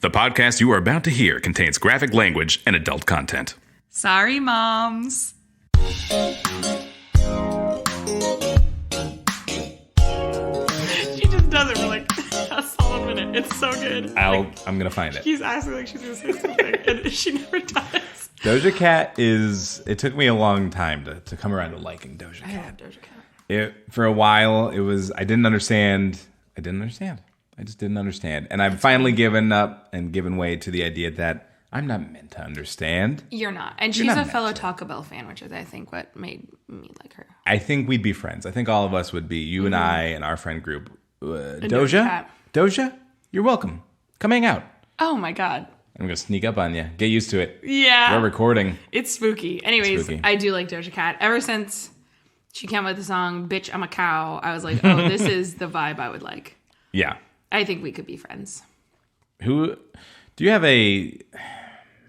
The podcast you are about to hear contains graphic language and adult content. Sorry, moms. She just does it for like a solid minute. It's so good. I'm going to find it. She's acting like she's going to say something, and she never does. Doja Cat it took me a long time to come around to liking Doja Cat. I love Doja Cat. For a while, I didn't understand. I just didn't understand. And I've finally given up and given way to the idea that I'm not meant to understand. You're not. And she's a fellow Taco Bell fan, which is, I think, what made me like her. I think we'd be friends. I think all of us would be. You and I and our friend group. Doja, you're welcome. Come hang out. Oh, my God. I'm going to sneak up on you. Get used to it. Yeah. We're recording. It's spooky. Anyways, I do like Doja Cat. Ever since she came out with the song, Bitch, I'm a Cow, I was like, oh, this is the vibe I would like. Yeah. I think we could be friends. Do you have maybe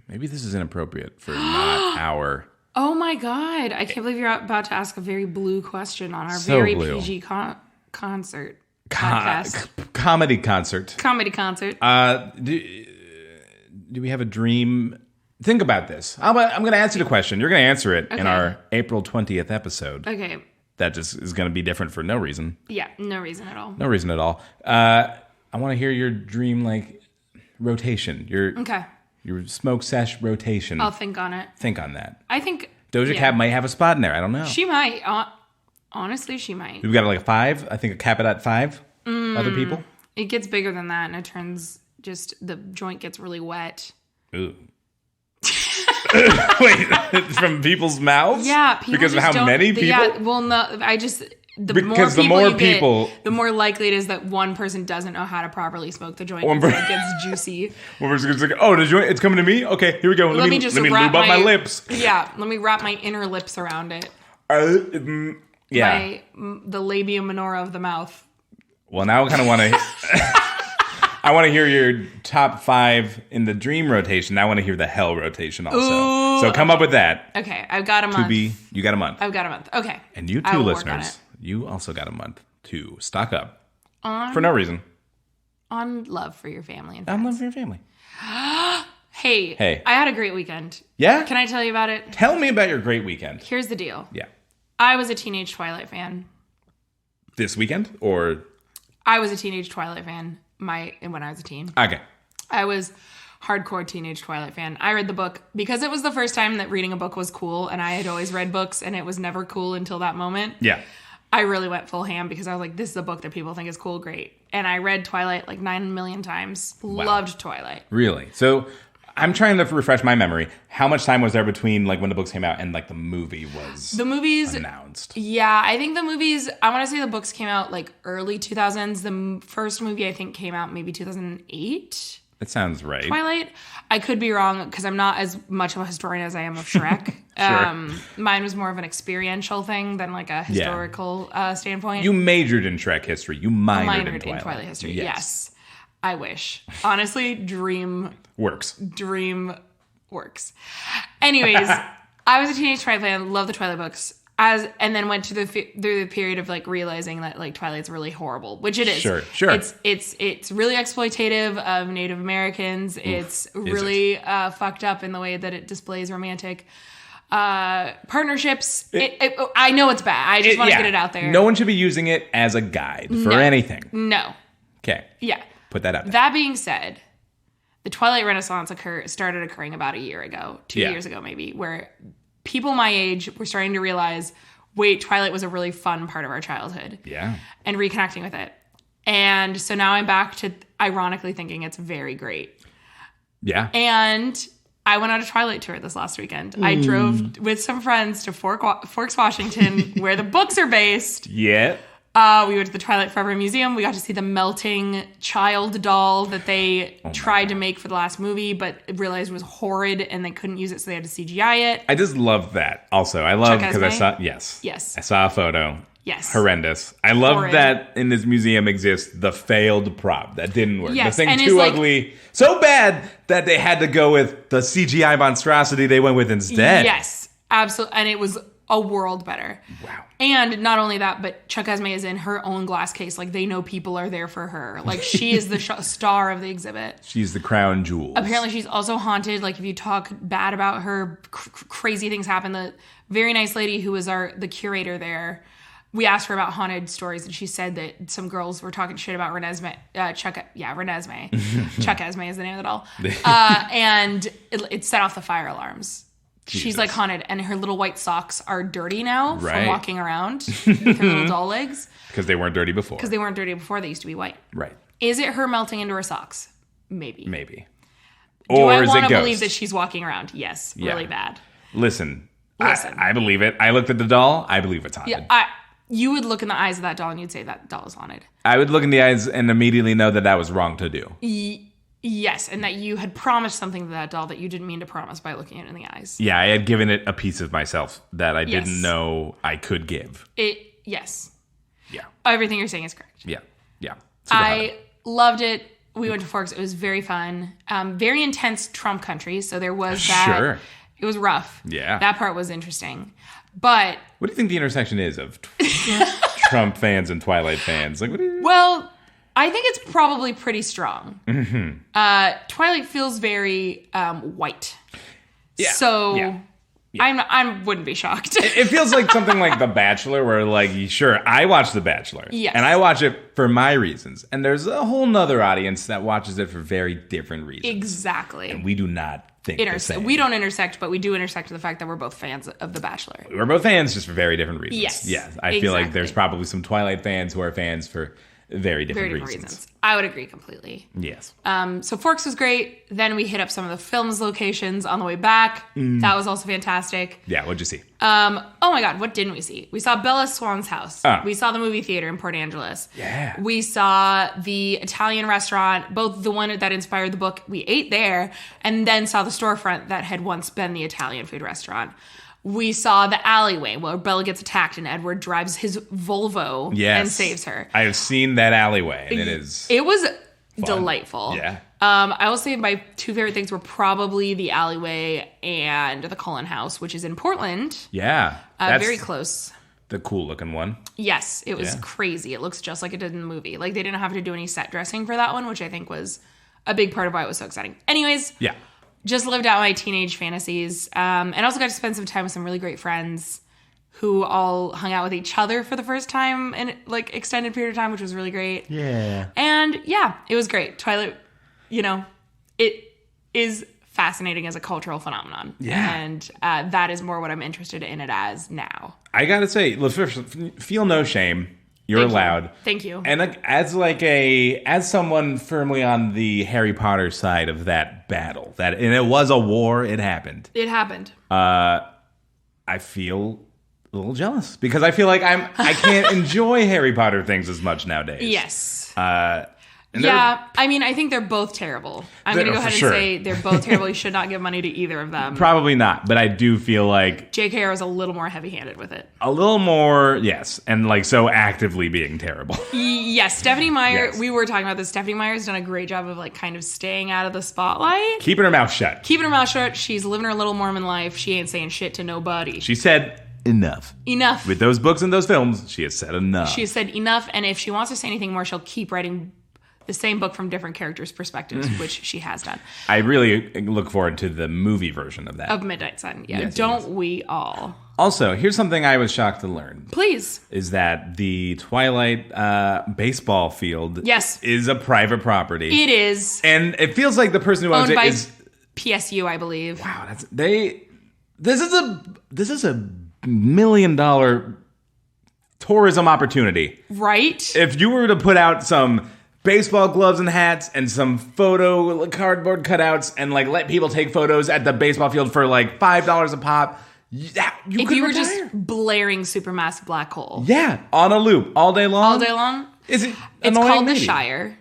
this is inappropriate for not our... Oh my God. I can't believe you're about to ask a very blue question on our very blue. PG concert podcast. Comedy concert. Comedy concert. Do we have a dream? Think about this. I'm going to answer the question. You're going to answer it in our April 20th episode. Okay. That just is going to be different for no reason. Yeah, no reason at all. No reason at all. I want to hear your dream, rotation. Your smoke sesh rotation. I'll think on it. Think on that. I think... Doja Cat might have a spot in there. I don't know. She might. Honestly, she might. We've got a 5. I think a cap it at 5 other people. It gets bigger than that, and it turns... the joint gets really wet. Ooh. Wait, from people's mouths? Yeah, people because of how many people? Yeah, well, no, the more likely it is that one person doesn't know how to properly smoke the joint because it gets juicy. One person's like, oh, the joint, it's coming to me? Okay, here we go. Let me lube up my lips. Yeah, let me wrap my inner lips around it. Yeah. The labia minora of the mouth. Well, now I kind of want to... I want to hear your top 5 in the dream rotation. I want to hear the hell rotation also. Ooh, so come up with that. Okay, I've got a month. You got a month. I've got a month. Okay. And you two listeners, you also got a month to stock up. For no reason. On love for your family and friends. On love for your family. Hey. I had a great weekend. Yeah? Can I tell you about it? Tell me about your great weekend. Here's the deal. Yeah. I was a teenage Twilight fan. This weekend? Or? I was a teenage Twilight fan. When I was a teen. Okay. I was hardcore teenage Twilight fan. I read the book because it was the first time that reading a book was cool, and I had always read books, and it was never cool until that moment. Yeah. I really went full ham because I was like, this is a book that people think is cool, great. And I read Twilight 9 million times. Wow. Loved Twilight. Really? So I'm trying to refresh my memory. How much time was there between when the books came out and the movie was announced? Yeah, I think the movies, I want to say the books came out early 2000s. The first movie I think came out maybe 2008. That sounds right. Twilight. I could be wrong because I'm not as much of a historian as I am of Shrek. Sure. Mine was more of an experiential thing than a historical standpoint. You majored in Shrek history. You minored in Twilight history. Yes. I wish. Honestly, dream works. Anyways, I was a teenage Twilight fan, loved the Twilight books, and then went through the period of realizing that Twilight's really horrible, which it is. Sure. It's really exploitative of Native Americans. It's really fucked up in the way that it displays romantic partnerships. I know it's bad. I just want to get it out there. No one should be using it as a guide for anything. No. Okay. Yeah. Put that out there. That being said, the Twilight Renaissance started occurring about a year ago, 2 years ago maybe, where people my age were starting to realize, wait, Twilight was a really fun part of our childhood. Yeah. And reconnecting with it. And so now I'm back to ironically thinking it's very great. Yeah. And I went on a Twilight tour this last weekend. I drove with some friends to Forks, Washington, where the books are based. Yeah. We went to the Twilight Forever Museum. We got to see the melting child doll that they tried to make for the last movie, but realized was horrid and they couldn't use it, so they had to CGI it. I just love that. Also, I love because I saw I saw a photo. Yes. Horrendous. I love that in this museum exists the failed prop that didn't work. Yes. The thing too ugly, so bad that they had to go with the CGI monstrosity they went with instead. Yes, absolutely. And it was a world better. Wow. And not only that, but Chuck Esme is in her own glass case. Like, they know people are there for her. Like, she is the star of the exhibit. She's the crown jewel. Apparently, she's also haunted. Like, if you talk bad about her, crazy things happen. The very nice lady who was the curator there, we asked her about haunted stories, and she said that some girls were talking shit about Renesmee. Chuck Esme is the name of the doll. And it set off the fire alarms. Jesus. She's like haunted, and her little white socks are dirty now from walking around with her little doll legs. Because they weren't dirty before. They used to be white. Right. Is it her melting into her socks? Maybe. Or do I is want it to ghost? believe that she's walking around? Yes, really bad. Listen. I believe it. I looked at the doll. I believe it's haunted. Yeah, you would look in the eyes of that doll and you'd say that doll is haunted. I would look in the eyes and immediately know that was wrong to do. Yes, and that you had promised something to that doll that you didn't mean to promise by looking it in the eyes. Yeah, I had given it a piece of myself that I didn't know I could give. Yes. Yeah. Everything you're saying is correct. Yeah. I loved it. We went to Forks. It was very fun. Very intense Trump country, so there was that. Sure. It was rough. Yeah. That part was interesting. But what do you think the intersection is of Trump fans and Twilight fans? Like, well, I think it's probably pretty strong. Mm-hmm. Twilight feels very white. Yeah. So yeah. I wouldn't be shocked. It feels like something like The Bachelor, where like, sure, I watch The Bachelor. Yes. And I watch it for my reasons. And there's a whole nother audience that watches it for very different reasons. Exactly. And we do not think the same. We don't intersect, but we do intersect to the fact that we're both fans of The Bachelor. We're both fans just for very different reasons. Yes. Yeah. I feel like there's probably some Twilight fans who are fans for very different reasons. I would agree completely. Yes. So Forks was great. Then we hit up some of the film's locations on the way back. That was also fantastic. Yeah, what'd you see? Oh my God, what didn't we see? We saw Bella Swan's house. We saw the movie theater in Port Angeles. Yeah. We saw the Italian restaurant, both the one that inspired the book. We ate there, and then saw the storefront that had once been the Italian food restaurant. We saw the alleyway where Bella gets attacked and Edward drives his Volvo and saves her. I have seen that alleyway, and it was fun. Delightful. Yeah. I will say my two favorite things were probably the alleyway and the Cullen House, which is in Portland. Yeah. Very close. The cool looking one. Yes, it was crazy. It looks just like it did in the movie. Like, they didn't have to do any set dressing for that one, which I think was a big part of why it was so exciting. Anyways. Yeah. Just lived out my teenage fantasies. And also got to spend some time with some really great friends who all hung out with each other for the first time in like extended period of time, which was really great. Yeah. And yeah, it was great. Twilight, it is fascinating as a cultural phenomenon. Yeah. And that is more what I'm interested in it as now. I gotta say, feel no shame. You're allowed. Thank you. And as someone firmly on the Harry Potter side of that battle, and it was a war, it happened. It happened. I feel a little jealous because I feel like I can't enjoy Harry Potter things as much nowadays. Yes. I mean, I think they're both terrible. I'm going to go ahead and say they're both terrible. You should not give money to either of them. Probably not, but I do feel like J.K. is a little more heavy-handed with it. A little more, yes, and like so actively being terrible. Yes, Stephenie Meyer, we were talking about this. Stephenie Meyer's done a great job of like kind of staying out of the spotlight. Keeping her mouth shut. She's living her little Mormon life. She ain't saying shit to nobody. She said enough. With those books and those films, she has said enough. She has said enough, and if she wants to say anything more, she'll keep writing the same book from different characters' perspectives, which she has done. I really look forward to the movie version of that. Of Midnight Sun. Yeah, yes, don't we all? Also, here's something I was shocked to learn. Please. Is that the Twilight baseball field is a private property. It is. And it feels like the person who owns it is PSU, I believe. Wow, this is a $1 million tourism opportunity. Right? If you were to put out some baseball gloves and hats and some photo cardboard cutouts and like let people take photos at the baseball field for like $5 a pop, if you were just blaring Supermassive Black Hole. Yeah, on a loop all day long. All day long. Is it? It's called The Shire.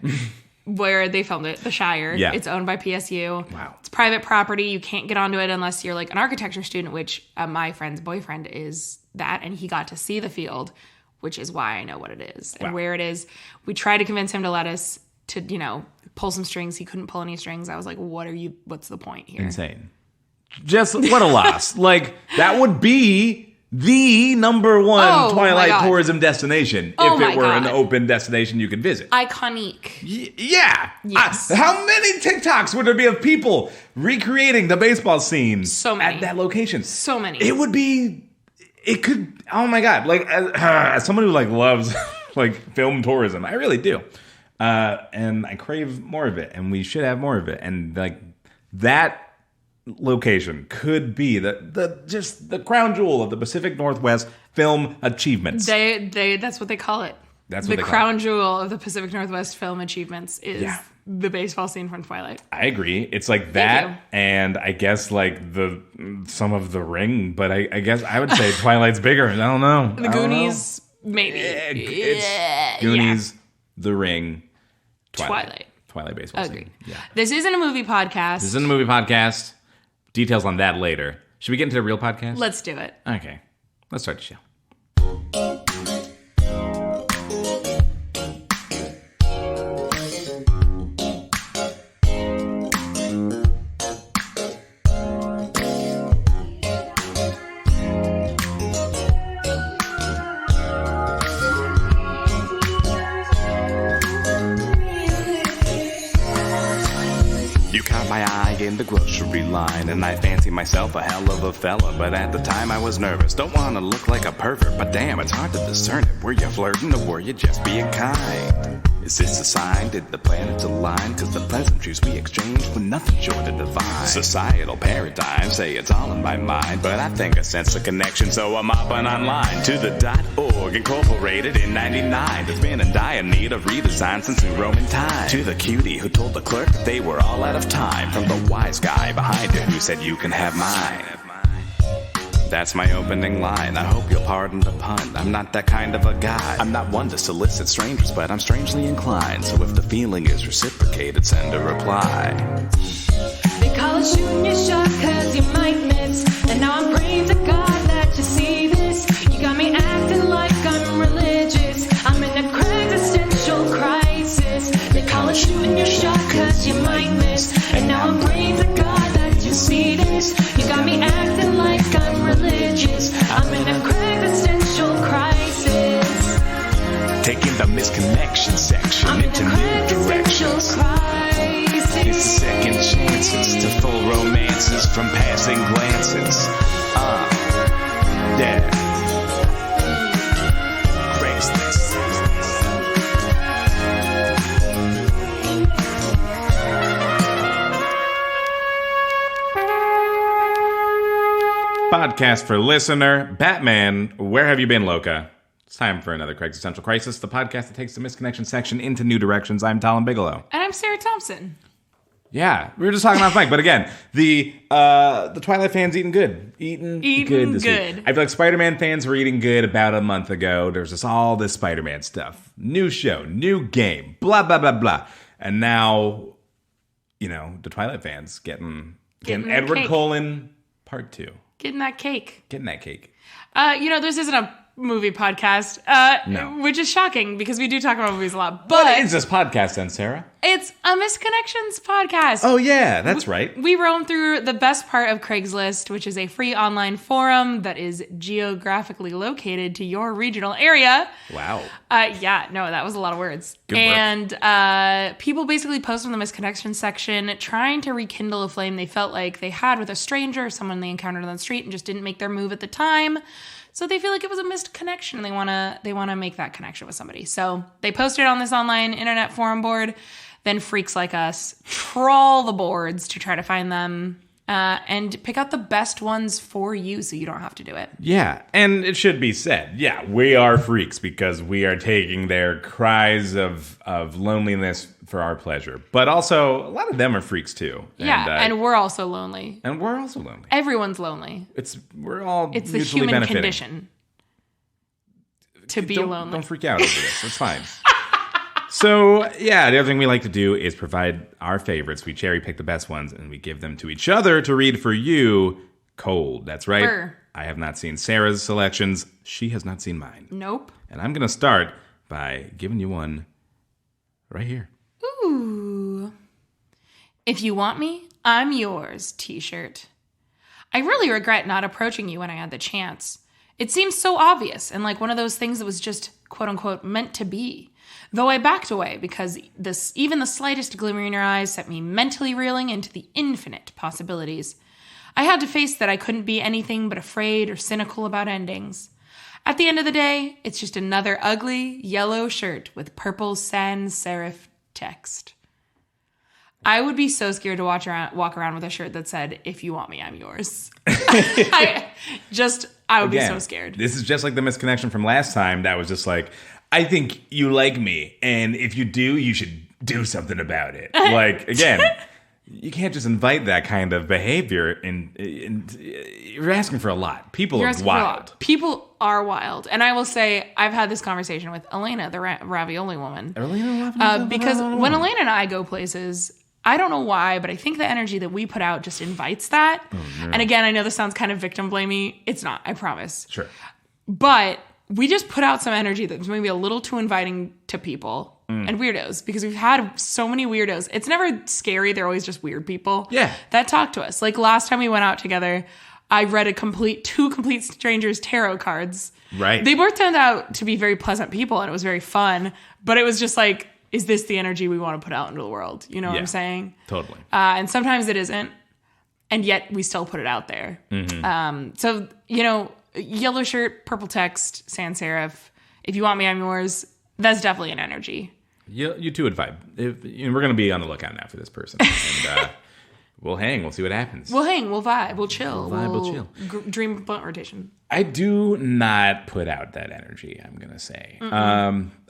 Where they filmed it, The Shire. Yeah. It's owned by PSU. Wow. It's private property. You can't get onto it unless you're like an architecture student, which my friend's boyfriend is that, and he got to see the field, which is why I know what it is and where it is. We tried to convince him to let us to, pull some strings. He couldn't pull any strings. I was like, what's the point here? Insane. Just what a loss. Like, that would be the number one Twilight my tourism destination if it were an open destination you could visit. Iconic. Yeah. Yes. How many TikToks would there be of people recreating the baseball scene so many. at that location? So many. It could, oh my God. Like, as someone who, like, loves, like, film tourism, I really do. And I crave more of it, and we should have more of it. And, like, that location could be just the crown jewel of the Pacific Northwest film achievements. That's what they call it. That's what the crown jewel of the Pacific Northwest film achievements is the baseball scene from Twilight. I agree. It's like that, and I guess like some of The Ring, but I guess I would say Twilight's bigger. I don't know. The Goonies, maybe. It's Goonies, The Ring, Twilight baseball Agreed. scene. Yeah. This isn't a movie podcast. Details on that later. Should we get into the real podcast? Let's do it. Okay. Let's start the show. In the grocery line, and I fancy myself a hell of a fella, but at the time I was nervous. Don't want to look like a pervert, but damn, it's hard to discern it. Were you flirting or were you just being kind? Is this a sign? Did the planets align? Cause the pleasantries we exchanged were nothing short of divine. Societal paradigms say it's all in my mind, but I think I sense a connection, so I'm hopping online to the .org, incorporated in 99. It's been in dire need of redesign since in Roman time. To the cutie who told the clerk that they were all out of time, from the wise guy behind her who said you can have mine. That's my opening line. I hope you'll pardon the pun. I'm not that kind of a guy. I'm not one to solicit strangers, but I'm strangely inclined. So if the feeling is reciprocated, send a reply. They call it shooting your shot cause you might miss. And now I'm praying to God that you see this. You got me acting like I'm religious. I'm in a existential crisis. They call it shooting your shot cause you might miss. And now I'm praying to God that you see this. You got me acting like I'm religious. I'm in a existential crisis. Taking the misconnection section into new directions. It's second chances to full romances from passing glances. Yeah. Craigslist. Podcast for listener, Batman, where have you been, Loca? It's time for another Existential Crisis, the podcast that takes the misconnection section into new directions. I'm Talon Bigelow. And I'm Sarah Thompson. Yeah, we were just talking off mic, but again, the Twilight fans eating good. Eating good this week. I feel like Spider-Man fans were eating good about a month ago. There's just all this Spider-Man stuff. New show, new game, blah, blah, blah, blah. And now, you know, the Twilight fans getting Edward cake. Cullen Part 2. Getting that cake. This isn't a movie podcast, No. which is shocking because we do talk about movies a lot. But what is this podcast then, Sarah? It's a Misconnections podcast. Oh, yeah, that's right. We roam through the best part of Craigslist, which is a free online forum that is geographically located to your regional area. Wow. That was a lot of words. Good work. And people basically post in the Misconnections section trying to rekindle a flame they felt like they had with a stranger, someone they encountered on the street and just didn't make their move at the time. So they feel like it was a missed connection and they want to make that connection with somebody. So they post it on this online internet forum board. Then freaks like us trawl the boards to try to find them and pick out the best ones for you so you don't have to do it. Yeah, and it should be said, we are freaks because we are taking their cries of loneliness for our pleasure. But also, a lot of them are freaks too. And we're also lonely. Everyone's lonely. It's the mutually human benefiting. condition to be lonely. Don't freak out over this. It's fine. So, the other thing we like to do is provide our favorites. We cherry pick the best ones, and we give them to each other to read for you cold. That's right. I have not seen Sarah's selections. She has not seen mine. Nope. And I'm going to start by giving you one right here. Ooh. If you want me, I'm yours, t-shirt. I really regret not approaching you when I had the chance. It seemed so obvious and like one of those things that was just, quote unquote, meant to be. Though I backed away because even the slightest glimmer in your eyes set me mentally reeling into the infinite possibilities. I had to face that I couldn't be anything but afraid or cynical about endings. At the end of the day, it's just another ugly yellow shirt with purple sans serif text. I would be so scared to walk around with a shirt that said, "If you want me, I'm yours." I would be so scared. This is just like the misconnection from last time. That was just like, I think you like me, and if you do, you should do something about it. Like, again, you can't just invite that kind of behavior, and you're asking for a lot. People are wild. People are wild. And I will say, I've had this conversation with Elena, the ravioli woman. Because when Elena and I go places, I don't know why, but I think the energy that we put out just invites that. Oh, no. And again, I know this sounds kind of victim blamey. It's not, I promise. Sure. But we just put out some energy that's maybe a little too inviting to people and weirdos, because we've had so many weirdos. It's never scary. They're always just weird people that talk to us. Like last time we went out together, I read two complete strangers' tarot cards. Right. They both turned out to be very pleasant people, and it was very fun. But it was just like, is this the energy we want to put out into the world? You know what I'm saying? Totally. And sometimes it isn't, and yet we still put it out there. Mm-hmm. So, yellow shirt, purple text, sans serif. If you want me, I'm yours. That's definitely an energy. You two would vibe. We're going to be on the lookout now for this person. And we'll hang. We'll see what happens. We'll hang. We'll vibe. We'll chill. We'll chill. Dream blunt rotation. I do not put out that energy, I'm going to say.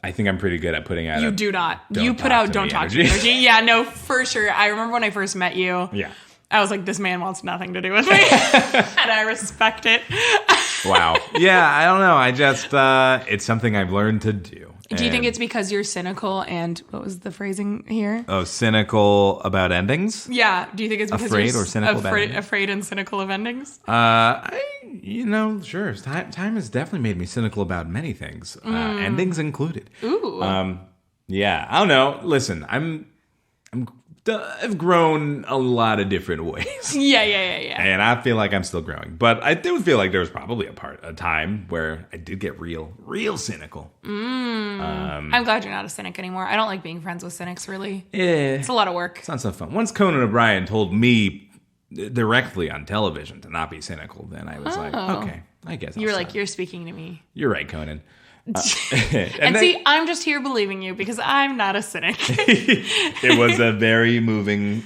I think I'm pretty good at putting out You do not. You put out don't talk to me energy. Yeah, no, for sure. I remember when I first met you. Yeah. I was like, this man wants nothing to do with me. And I respect it. Wow. Yeah, I don't know. I just, it's something I've learned to do. Do you think it's because you're cynical and, what was the phrasing here? Oh, cynical about endings? Yeah. Do you think it's because afraid or cynical about endings? Afraid and cynical of endings? Sure. Time has definitely made me cynical about many things, endings included. Ooh. Yeah. I don't know. Listen, I've grown a lot of different ways. Yeah. And I feel like I'm still growing. But I do feel like there was probably a time where I did get real cynical. I'm glad you're not a cynic anymore. I don't like being friends with cynics, really. Yeah. It's a lot of work. It's not so fun. Once Conan O'Brien told me directly on television to not be cynical, then I was like, okay, I guess you were like, you're speaking to me. You're right, Conan. See, I'm just here believing you because I'm not a cynic. It was a very moving,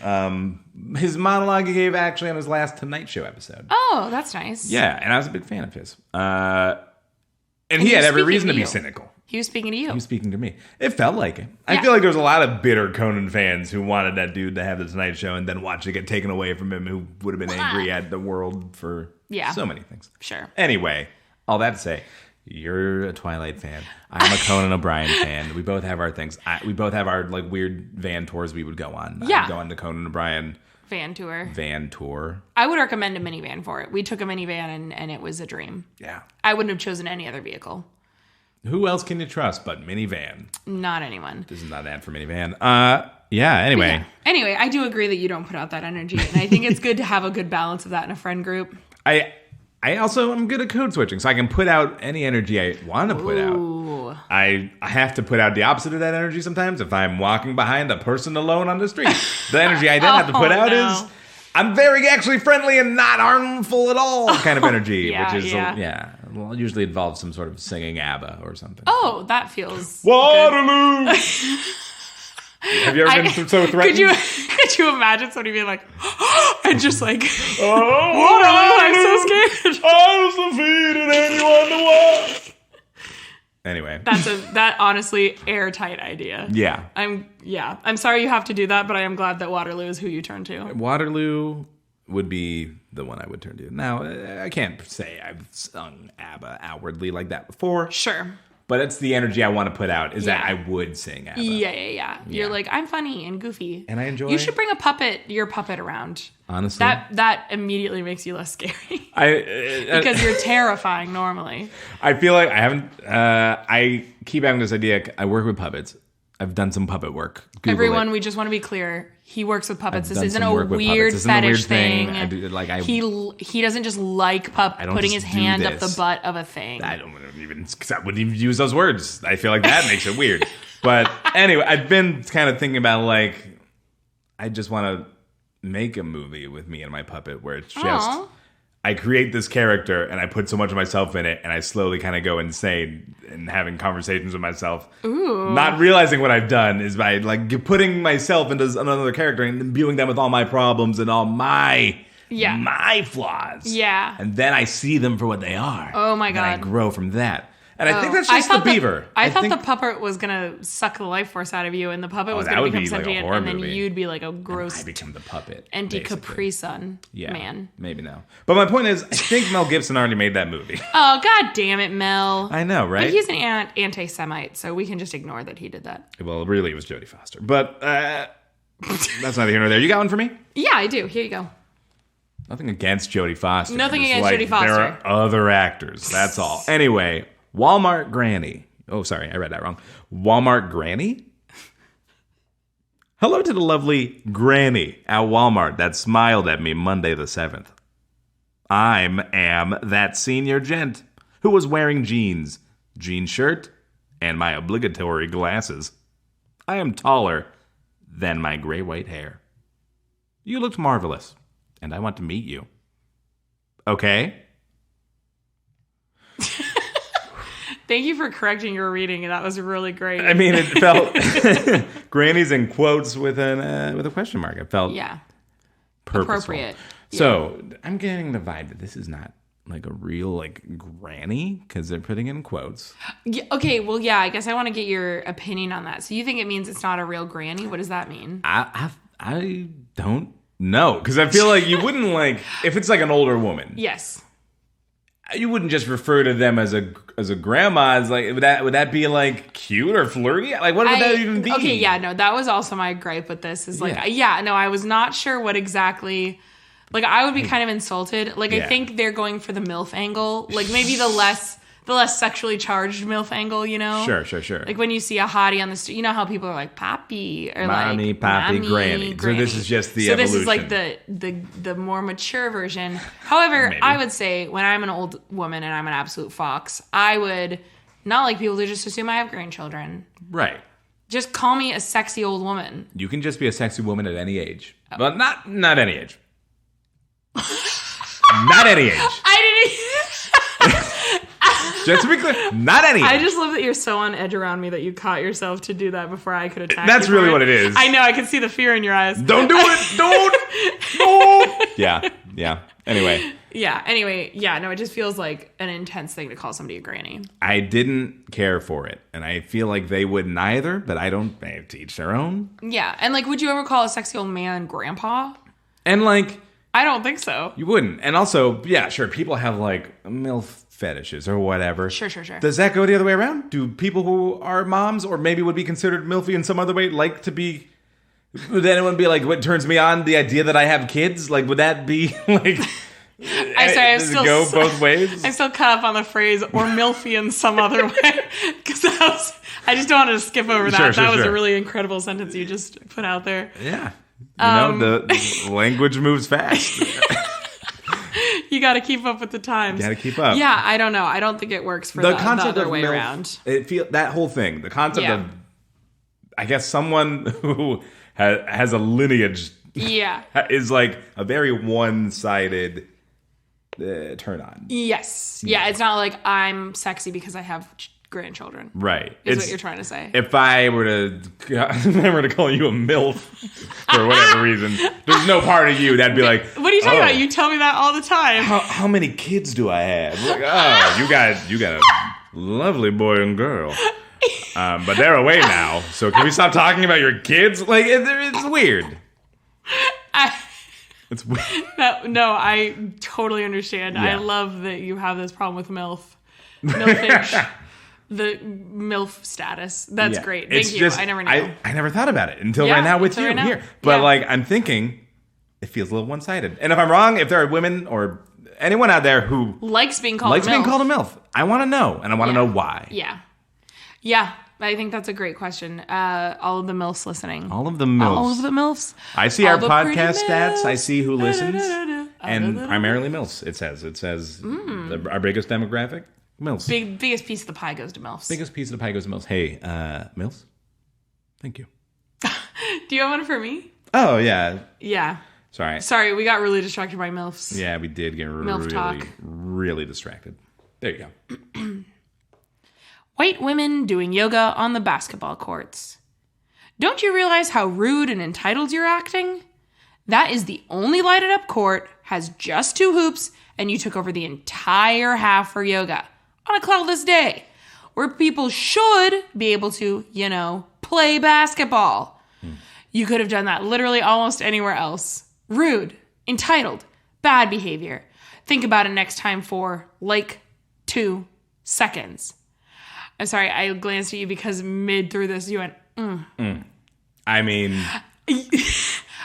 his monologue he gave actually on his last Tonight Show episode. Oh, that's nice. Yeah, and I was a big fan of his. And he had every reason to be cynical. He was speaking to you. He was speaking to me. It felt like it. I feel like there was a lot of bitter Conan fans who wanted that dude to have the Tonight Show and then watch it get taken away from him, who would have been angry at the world for so many things. Sure. Anyway, all that to say, you're a Twilight fan. I'm a Conan O'Brien fan. We both have our things. We both have our like weird van tours we would go on. Yeah. I'd go on the Conan O'Brien van tour. I would recommend a minivan for it. We took a minivan and it was a dream. Yeah. I wouldn't have chosen any other vehicle. Who else can you trust but minivan? Not anyone. This is not an ad for minivan. Anyway. Yeah. Anyway, I do agree that you don't put out that energy. And I think it's good to have a good balance of that in a friend group. I also am good at code switching, so I can put out any energy I want to put out. I have to put out the opposite of that energy sometimes if I'm walking behind a person alone on the street. The energy I then have to put out is I'm very actually friendly and not harmful at all kind of energy, which is usually involves some sort of singing ABBA or something. Oh, that feels Waterloo. Have you ever been so threatened? Could you imagine somebody being like, and just like, Waterloo, I'm so scared. I was defeated anyone to watch. Anyway, that honestly airtight idea. Yeah. I'm sorry you have to do that, but I am glad that Waterloo is who you turn to. Waterloo would be the one I would turn to. Now, I can't say I've sung ABBA outwardly like that before. Sure. But it's the energy I want to put out is that I would sing ABBA. Yeah. You're like, I'm funny and goofy. And I enjoy. You should bring your puppet around. Honestly. That immediately makes you less scary. Because you're terrifying normally. I feel like I haven't, I keep having this idea. I work with puppets. I've done some puppet work. Google Everyone, it. we just want to be clear. He works with puppets. I've This done isn't some a work with weird puppets. This isn't a fetish weird thing. thing. I do, like, he doesn't just like I don't putting just his do hand up this. the butt of a thing. I wouldn't even use those words. I feel like that makes it weird. But anyway, I've been kind of thinking about, like, I just want to make a movie with me and my puppet where it's just... Aw. I create this character and I put so much of myself in it and I slowly kind of go insane and having conversations with myself. Ooh. Not realizing what I've done is by like putting myself into another character and imbuing them with all my problems and all my flaws. Yeah. And then I see them for what they are. Oh my And I God. grow from that. And I think that's just the beaver. I thought think the puppet was going to suck the life force out of you, and the puppet was that going to would become be like a sentient, horror and then movie. you'd be like a I gross, become the puppet. empty basically. Capri Sun man. Maybe no. But my point is, I think Mel Gibson already made that movie. Oh, God damn it, Mel. I know, right? But he's an anti-Semite, so we can just ignore that he did that. Well, really, it was Jodie Foster. But that's neither here nor there. You got one for me? Yeah, I do. Here you go. Nothing against Jodie Foster. Nothing Just against Jodie Foster. There are other actors. That's all. Anyway, Walmart Granny. Oh, sorry, I read that wrong. Walmart Granny? Hello to the lovely Granny at Walmart that smiled at me Monday the 7th. I am that senior gent who was wearing jeans, jean shirt, and my obligatory glasses. I am taller than my gray-white hair. You looked marvelous, and I want to meet you. Okay? Thank you for correcting your reading. That was really great. I mean, it felt Granny's in quotes with a question mark. It felt purposeful. Appropriate. So I'm getting the vibe that this is not like a real like granny because they're putting in quotes. Yeah, okay, well, yeah, I guess I want to get your opinion on that. So you think it means it's not a real granny? What does that mean? I don't know because I feel like you wouldn't like if it's like an older woman. Yes. You wouldn't just refer to them as a grandma. As like would that be like cute or flirty? Like what would that even be? Okay, yeah, no, that was also my gripe with this. Is like, no, I was not sure what exactly. Like, I would be kind of insulted. Like, I think they're going for the MILF angle. Like, maybe the less sexually charged MILF angle, you know? Sure. Like, when you see a hottie on the street, you know how people are like, Poppy, or Mommy, like, Poppy, Mommy, Granny. So this is just the evolution. So this is like the more mature version. However, Maybe. I would say when I'm an old woman and I'm an absolute fox, I would not like people to just assume I have grandchildren. Right. Just call me a sexy old woman. You can just be a sexy woman at any age. Well, not any age. Not any age. Just to be clear, not any age. I just love that you're so on edge around me that you caught yourself to do that before I could attack That's you for really it. what it is. I know, I can see the fear in your eyes. Don't do it. Don't. Yeah. Anyway. No, it just feels like an intense thing to call somebody a granny. I didn't care for it, and I feel like they wouldn't either, but I don't. They have to each their own. Yeah, and like, would you ever call a sexy old man grandpa? And like, I don't think so. you wouldn't. And also, yeah, sure, people have like MILF fetishes or whatever. Sure. Does that go the other way around? Do people who are moms or maybe would be considered MILF-y in some other way like to be... Would anyone be like, what turns me on? The idea that I have kids? Like, would that be like... I'm sorry, does it go both ways? I'm still caught up on the phrase, or MILF-y in some other way. Because I just don't want to skip over that. Sure, that was sure. a really incredible sentence you just put out there. Yeah. The language moves fast. You got to keep up with the times. Got to keep up. Yeah, I don't know. I don't think it works for the concept other of way MILF, around. That whole thing, the concept Yeah. of, I guess, someone who has a lineage Yeah. is like a very one-sided turn on. Yes. Yeah, it's not like I'm sexy because I have grandchildren. Right. Is what you're trying to say. If I were to call you a MILF for whatever reason, there's no part of you that'd be like, What are you talking about? You tell me that all the time. How many kids do I have? Like, oh, you got a lovely boy and girl. But they're away now, so can we stop talking about your kids? Like, it's weird. It's weird. No, I totally understand. Yeah. I love that you have this problem with MILF. MILF-ish. The MILF status. That's great. Thank you. I never knew. I never thought about it until right now with you right now. here. But Yeah. like, I'm thinking it feels a little one-sided. And if I'm wrong, if there are women or anyone out there who likes being called likes a MILF. being called a MILF, I want to know, and I want to know why. Yeah. Yeah. I think that's a great question. All of the MILFs listening. All of the MILFs. All of the MILFs. I see All our the podcast pretty stats. MILFs. I see who listens. And primarily MILFs, it says. Our biggest demographic, MILFs. Biggest piece of the pie goes to MILFs. Biggest piece of the pie goes to MILFs. Hey, MILFs? Thank you. Do you have one for me? Oh, yeah. Yeah. Sorry, we got really distracted by MILFs. Yeah, we did get really distracted. There you go. White women doing yoga on the basketball courts. Don't you realize how rude and entitled you're acting? That is the only lighted up court, has just 2 hoops, and you took over the entire half for yoga on a cloudless day, where people should be able to, play basketball. You could have done that literally almost anywhere else. Rude, entitled, bad behavior. Think about it next time for 2 seconds. I'm sorry, I glanced at you because mid through this you went, I mean,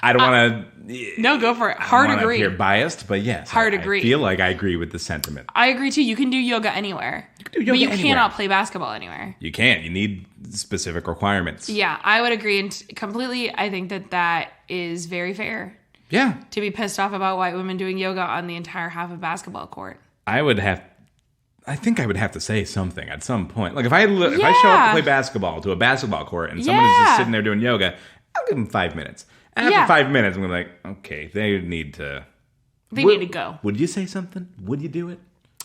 I don't want to... No, go for it. Hard agree. You're biased, but yes. Hard I agree. feel like I agree with the sentiment. I agree too. You can do yoga anywhere. But you cannot play basketball anywhere. You can't. You need specific requirements. Yeah, I would agree completely. I think that is very fair. Yeah. To be pissed off about white women doing yoga on the entire half of basketball court. I think I would have to say something at some point. Like if I show up to play basketball to a basketball court and somebody's just sitting there doing yoga, I'll give them 5 minutes. And after 5 minutes, I'm like, okay, they need to go. Would you say something? Would you do it?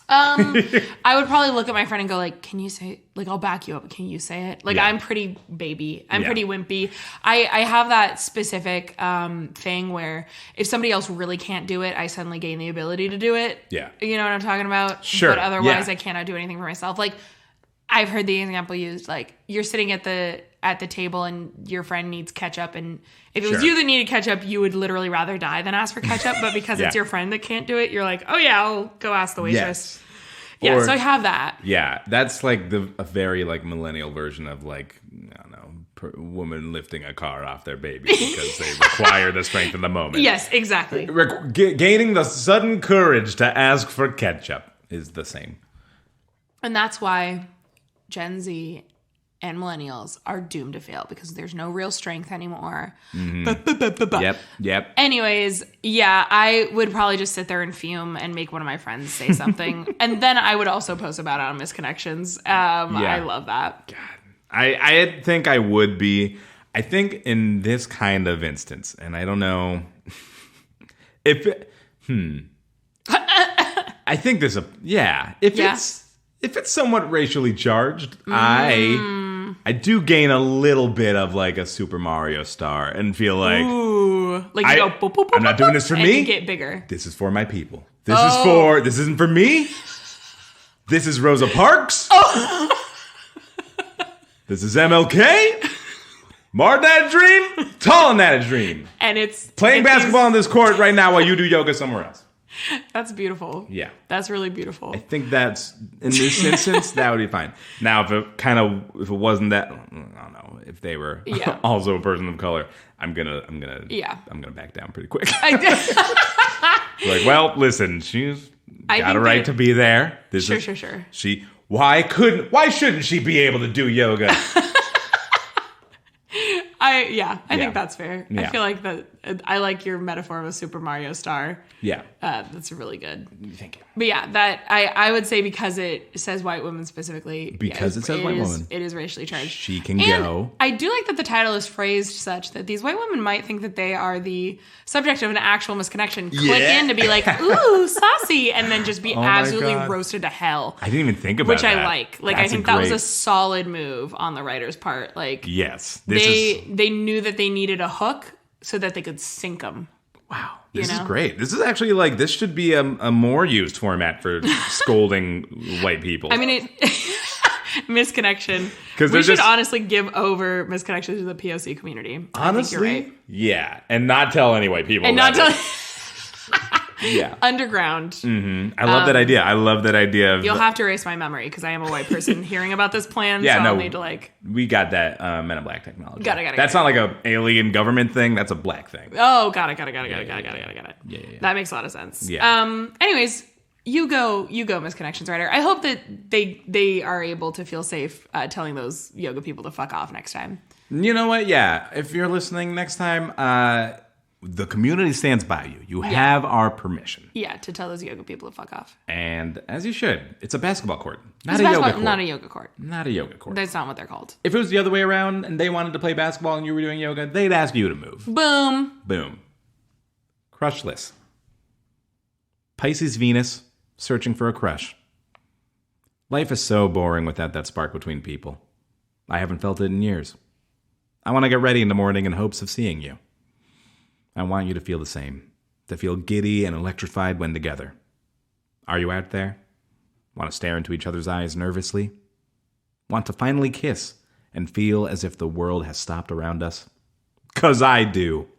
I would probably look at my friend and go can you say, I'll back you up. Can you say it? I'm pretty baby. I'm pretty wimpy. I have that specific thing where if somebody else really can't do it, I suddenly gain the ability to do it. Yeah. You know what I'm talking about? Sure. But otherwise, I cannot do anything for myself. I've heard the example used, you're sitting at the table and your friend needs ketchup, and if it was you that needed ketchup, you would literally rather die than ask for ketchup, but because it's your friend that can't do it, you're like, oh yeah, I'll go ask the waitress. Yeah, so I have that. Yeah, that's a very millennial version of I don't know, woman lifting a car off their baby because they require the strength of the moment. Yes, exactly. Gaining the sudden courage to ask for ketchup is the same. And that's why Gen Z and millennials are doomed to fail because there's no real strength anymore. Mm-hmm. Yep. Anyways, yeah, I would probably just sit there and fume and make one of my friends say something. And then I would also post about it on Misconnections. I love that. God. I think I would be. I think in this kind of instance, and I don't know if I think there's if it's somewhat racially charged, I do gain a little bit of a Super Mario star and feel like, ooh, boop, boop, boop, I'm not doing this for me. You get bigger. This is for my people. This isn't for me. This is Rosa Parks. This is MLK. Martin had a dream. Talon had a dream. And it's playing basketball on this court right now while you do yoga somewhere else. That's beautiful. Yeah. That's really beautiful. I think that's, in this instance, that would be fine. Now, if it wasn't that, I don't know, if they were also a person of color, I'm gonna back down pretty quick. Well, listen, she's got a right to be there. Sure. Why shouldn't she be able to do yoga? I think that's fair. Yeah. I feel like that. I like your metaphor of a Super Mario star. Yeah, that's really good. Thank you. But yeah, that I would say because it says white women specifically. Because it says white woman, it is racially charged. She can go. I do like that the title is phrased such that these white women might think that they are the subject of an actual misconnection. Click in to be like, ooh, saucy, and then just be absolutely roasted to hell. I didn't even think about which that. I like. I think that was a solid move on the writer's part. Yes, they knew that they needed a hook so that they could sink them. Wow. This is great. This is actually this should be a more used format for scolding white people. I mean, misconnection. We should honestly give over misconnection to the POC community. Honestly, I think you're right. Yeah. And not tell any white people. And not tell. Yeah. Underground. Mm-hmm. I love that idea. You'll have to erase my memory because I am a white person hearing about this plan. Yeah, so I'll need to We got that Men in Black technology. Got it. That's not a alien government thing. That's a black thing. Oh, got it. Yeah. That That makes a lot of sense. Yeah. Anyways, You go, Misconnections writer. I hope that they are able to feel safe telling those yoga people to fuck off next time. You know what? Yeah. If you're listening next time, the community stands by you. You have our permission. Yeah, to tell those yoga people to fuck off. And as you should. It's a basketball court. Not a yoga court. Not a yoga court. Not a yoga court. That's not what they're called. If it was the other way around and they wanted to play basketball and you were doing yoga, they'd ask you to move. Boom. Boom. Crushless. Pisces Venus, searching for a crush. Life is so boring without that spark between people. I haven't felt it in years. I want to get ready in the morning in hopes of seeing you. I want you to feel the same, to feel giddy and electrified when together. Are you out there? Want to stare into each other's eyes nervously? Want to finally kiss and feel as if the world has stopped around us? 'Cause I do.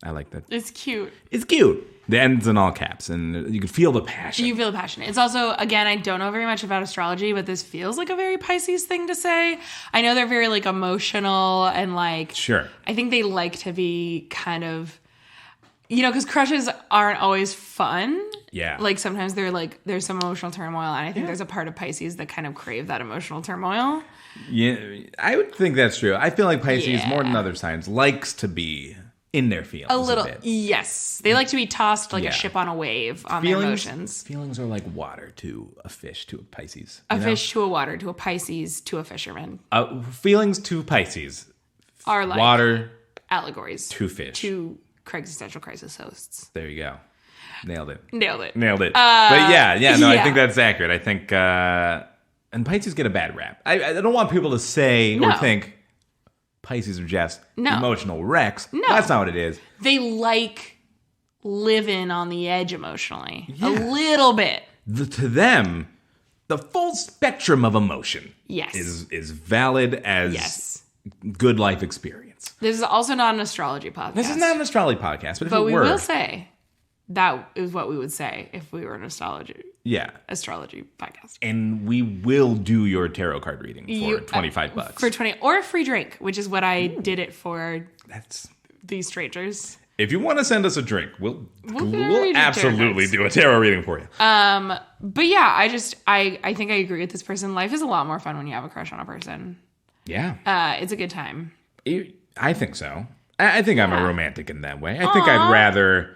I like that. It's cute. It's cute. The end's in all caps, and you can feel the passion. You feel the passion. It's also, again, I don't know very much about astrology, but this feels like a very Pisces thing to say. I know they're very, like, emotional and, like... Sure. I think they like to be kind of... You know, because crushes aren't always fun. Yeah. Like, sometimes they're, like, there's some emotional turmoil, and I think there's a part of Pisces that kind of crave that emotional turmoil. Yeah, I would think that's true. I feel like Pisces, more than other signs, likes to be... in their feelings a little bit. Yes, they like to be tossed like a ship on a wave on their emotions. Feelings are like water to a fish, to a Pisces. A fish to a water, to a Pisces, to a fisherman. Feelings to Pisces are like water allegories to fish, to existential crisis hosts. There you go, nailed it. But I think that's accurate. I think and Pisces get a bad rap. I don't want people to say or think Pisces are just emotional wrecks. No. That's not what it is. They like living on the edge emotionally. Yeah. A little bit. To them, the full spectrum of emotion is valid as good life experience. This is also not an astrology podcast. This is not an astrology podcast, but we will say that is what we would say if we were an astrology podcast. And we will do your tarot card reading for $25. For 20 or a free drink, which is what I did it for. That's these strangers. If you want to send us a drink, we'll absolutely do a tarot reading for you. But yeah, I think I agree with this person. Life is a lot more fun when you have a crush on a person. Yeah. It's a good time. I think so. I think I'm a romantic in that way. I think I'd rather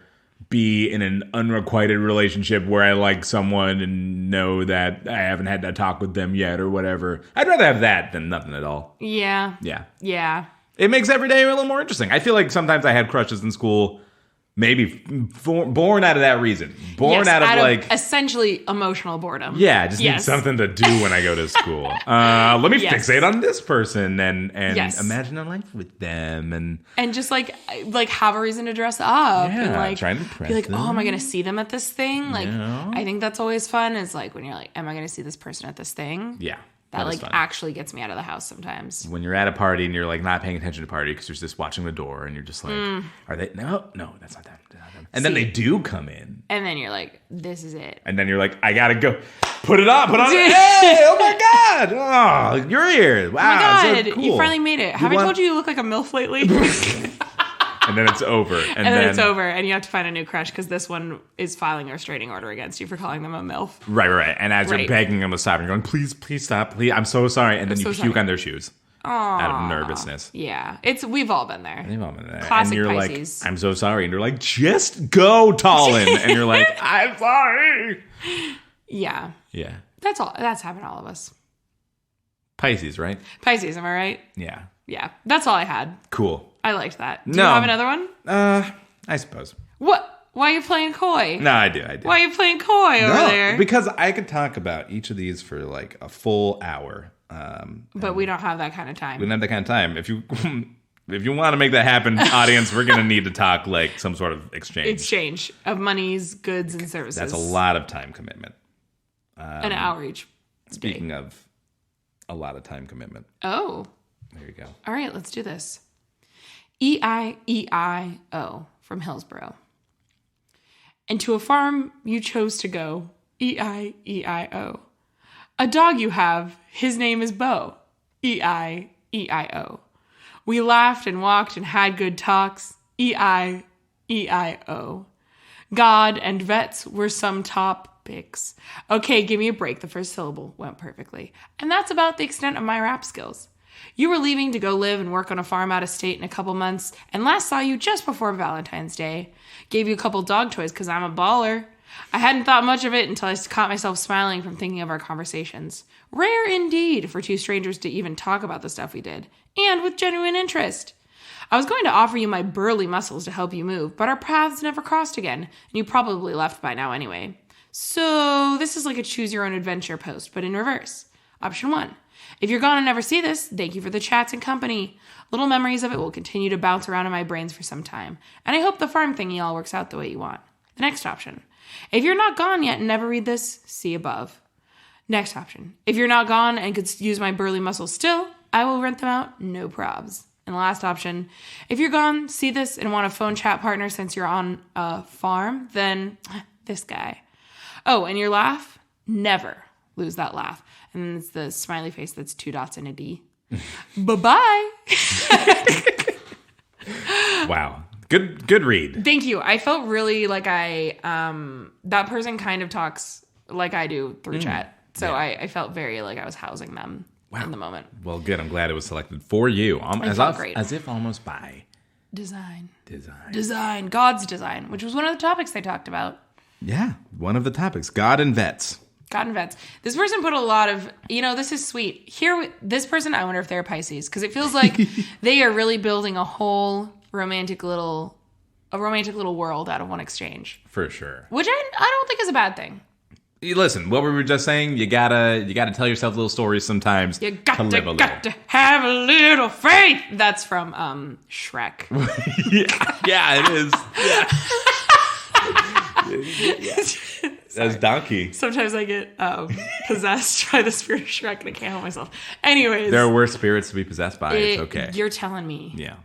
be in an unrequited relationship where I like someone and know that I haven't had that talk with them yet or whatever. I'd rather have that than nothing at all. Yeah. Yeah. It makes every day a little more interesting. I feel like sometimes I had crushes in school, maybe born out of that reason. Out of essentially emotional boredom. Yeah, just need something to do when I go to school. Let me fixate on this person and imagine a life with them and just like have a reason to dress up and like trying to impress be like, them. oh, am I going to see them at this thing? Like, I think that's always fun. Is like when you're like, am I going to see this person at this thing? Yeah. That like actually gets me out of the house sometimes. When you're at a party and you're like not paying attention to the party because you're just watching the door and you're just like, are they? No, that's not them. And then they do come in. And then you're like, this is it. And then you're like, I gotta go. Put it on. Hey, oh my God. Oh, you're here. Wow. Oh my God. So cool. You finally made it. Have I told you look like a MILF lately? And then it's over. And then it's over, and you have to find a new crush because this one is filing a restraining order against you for calling them a MILF. Right. And as you're begging them to stop, and you're going, please stop. Please, I'm so sorry. And then you puke on their shoes. Aww. Out of nervousness. Yeah. We've all been there. and Classic you're Pisces. Like, I'm so sorry. And you're like, just go, Talon. And you're like, I'm sorry. Yeah. Yeah. That's all. That's happened to all of us. Pisces, right? Pisces, am I right? Yeah. Yeah. That's all I had. Cool. I liked that. Do you have another one? I suppose. What? Why are you playing coy? No, I do. Why are you playing coy over there? Because I could talk about each of these for like a full hour. But we don't have that kind of time. We don't have that kind of time. If you want to make that happen, audience, we're going to need to talk like some sort of exchange of monies, goods, and services. That's a lot of time commitment. An hour each. Speaking of a lot of time commitment. Oh. There you go. All right, let's do this. E-I-E-I-O from Hillsborough. And to a farm you chose to go, E-I-E-I-O. A dog you have, his name is Bo, E-I-E-I-O. We laughed and walked and had good talks, E-I-E-I-O. God and vets were some topics. Okay, give me a break. The first syllable went perfectly. And that's about the extent of my rap skills. You were leaving to go live and work on a farm out of state in a couple months, and last saw you just before Valentine's Day. Gave you a couple dog toys because I'm a baller. I hadn't thought much of it until I caught myself smiling from thinking of our conversations. Rare indeed for two strangers to even talk about the stuff we did, and with genuine interest. I was going to offer you my burly muscles to help you move, but our paths never crossed again, and you probably left by now anyway. So this is like a choose-your-own-adventure post, but in reverse. Option 1. If you're gone and never see this, thank you for the chats and company. Little memories of it will continue to bounce around in my brains for some time, and I hope the farm thingy all works out the way you want. The next option. If you're not gone yet and never read this, see above. Next option. If you're not gone and could use my burly muscles still, I will rent them out, no probs. And the last option. If you're gone, see this, and want a phone chat partner since you're on a farm, then this guy. Oh, and your laugh? Never lose that laugh. And it's the smiley face that's 2 dots and a D. Bye-bye. Wow. Good read. Thank you. I felt really like that person kind of talks like I do through chat. So yeah. I felt very like I was housing them in the moment. Well, good. I'm glad it was selected for you. As if almost by design. God's design, which was one of the topics they talked about. Yeah. One of the topics. God and vets. This person put a lot of, this is sweet. This person, I wonder if they're Pisces, because it feels like they are really building a whole romantic little world out of one exchange. For sure. Which I don't think is a bad thing. Listen, what we were just saying, you gotta tell yourself little stories sometimes. You got to have a little faith. That's from Shrek. yeah, it is. Yeah. That's Donkey. Sometimes I get possessed by the spirit of Shrek and I can't help myself. Anyways. There are worse spirits to be possessed by. It's okay. You're telling me. Yeah.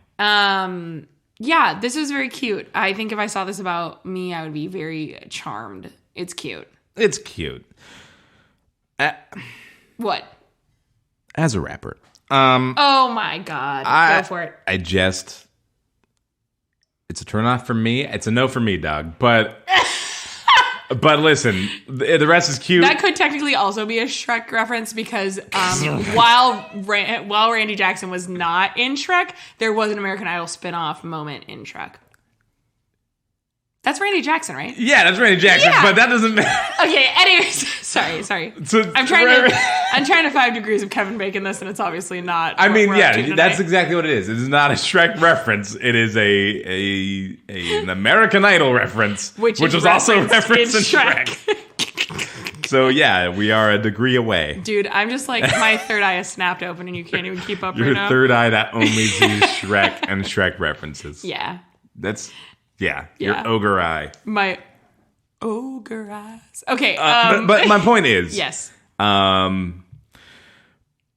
Yeah, this was very cute. I think if I saw this about me, I would be very charmed. It's cute. What? As a rapper. Oh my God. Go for it. It's a turn off for me. It's a no for me, dog. But listen, the rest is cute. That could technically also be a Shrek reference because while Randy Jackson was not in Shrek, there was an American Idol spinoff moment in Shrek. That's Randy Jackson, right? Yeah, that's Randy Jackson, but that doesn't matter. Okay, anyways, sorry. So, I'm trying to 5 degrees of Kevin Bacon this, and it's obviously not. I mean, yeah, that's exactly what it is. It is not a Shrek reference. It is an American Idol reference, which was also referenced in Shrek. So yeah, we are a degree away. Dude, I'm just like, my third eye is snapped open, and you can't even keep up Your right now. Your third eye that only sees Shrek and Shrek references. Yeah. Yeah, your ogre eye. My ogre eyes. Okay. But my point is... Yes.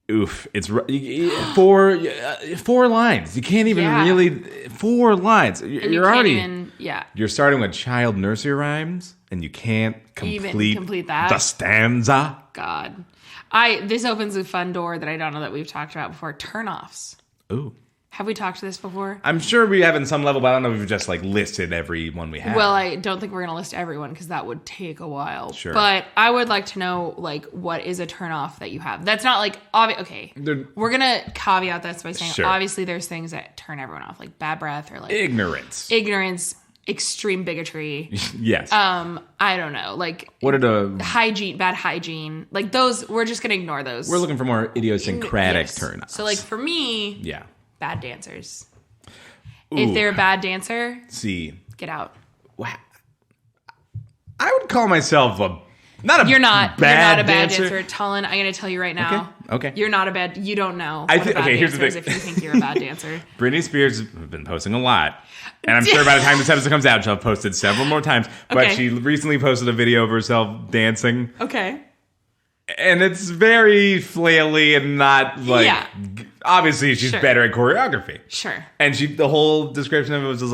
It's 4 lines. You can't even really... 4 lines. You're already... You're starting with child nursery rhymes, and you can't complete that. The stanza. God. This opens a fun door that I don't know that we've talked about before. Turnoffs. Ooh. Have we talked to this before? I'm sure we have in some level, but I don't know if we've just listed every one we have. Well, I don't think we're going to list everyone because that would take a while. Sure. But I would like to know, what is a turnoff that you have? That's not obvious. Okay. We're going to caveat this by saying, obviously there's things that turn everyone off, like bad breath or ignorance, extreme bigotry. Yes. I don't know. What are the bad hygiene? Those, we're just going to ignore those. We're looking for more idiosyncratic turnoffs. So for me. Yeah. Bad dancers. Ooh. If they're a bad dancer, get out. Wow. I would call myself You're not a bad dancer. dancer. Talon, I'm going to tell you right now. Okay. You're not a bad... You don't know here's the thing. if you think you're a bad dancer. Britney Spears has been posting a lot. And I'm sure by the time this episode comes out, she'll have posted several more times. But she recently posted a video of herself dancing. Okay. And it's very flaily and not obviously she's better at choreography. Sure. And the whole description of it was just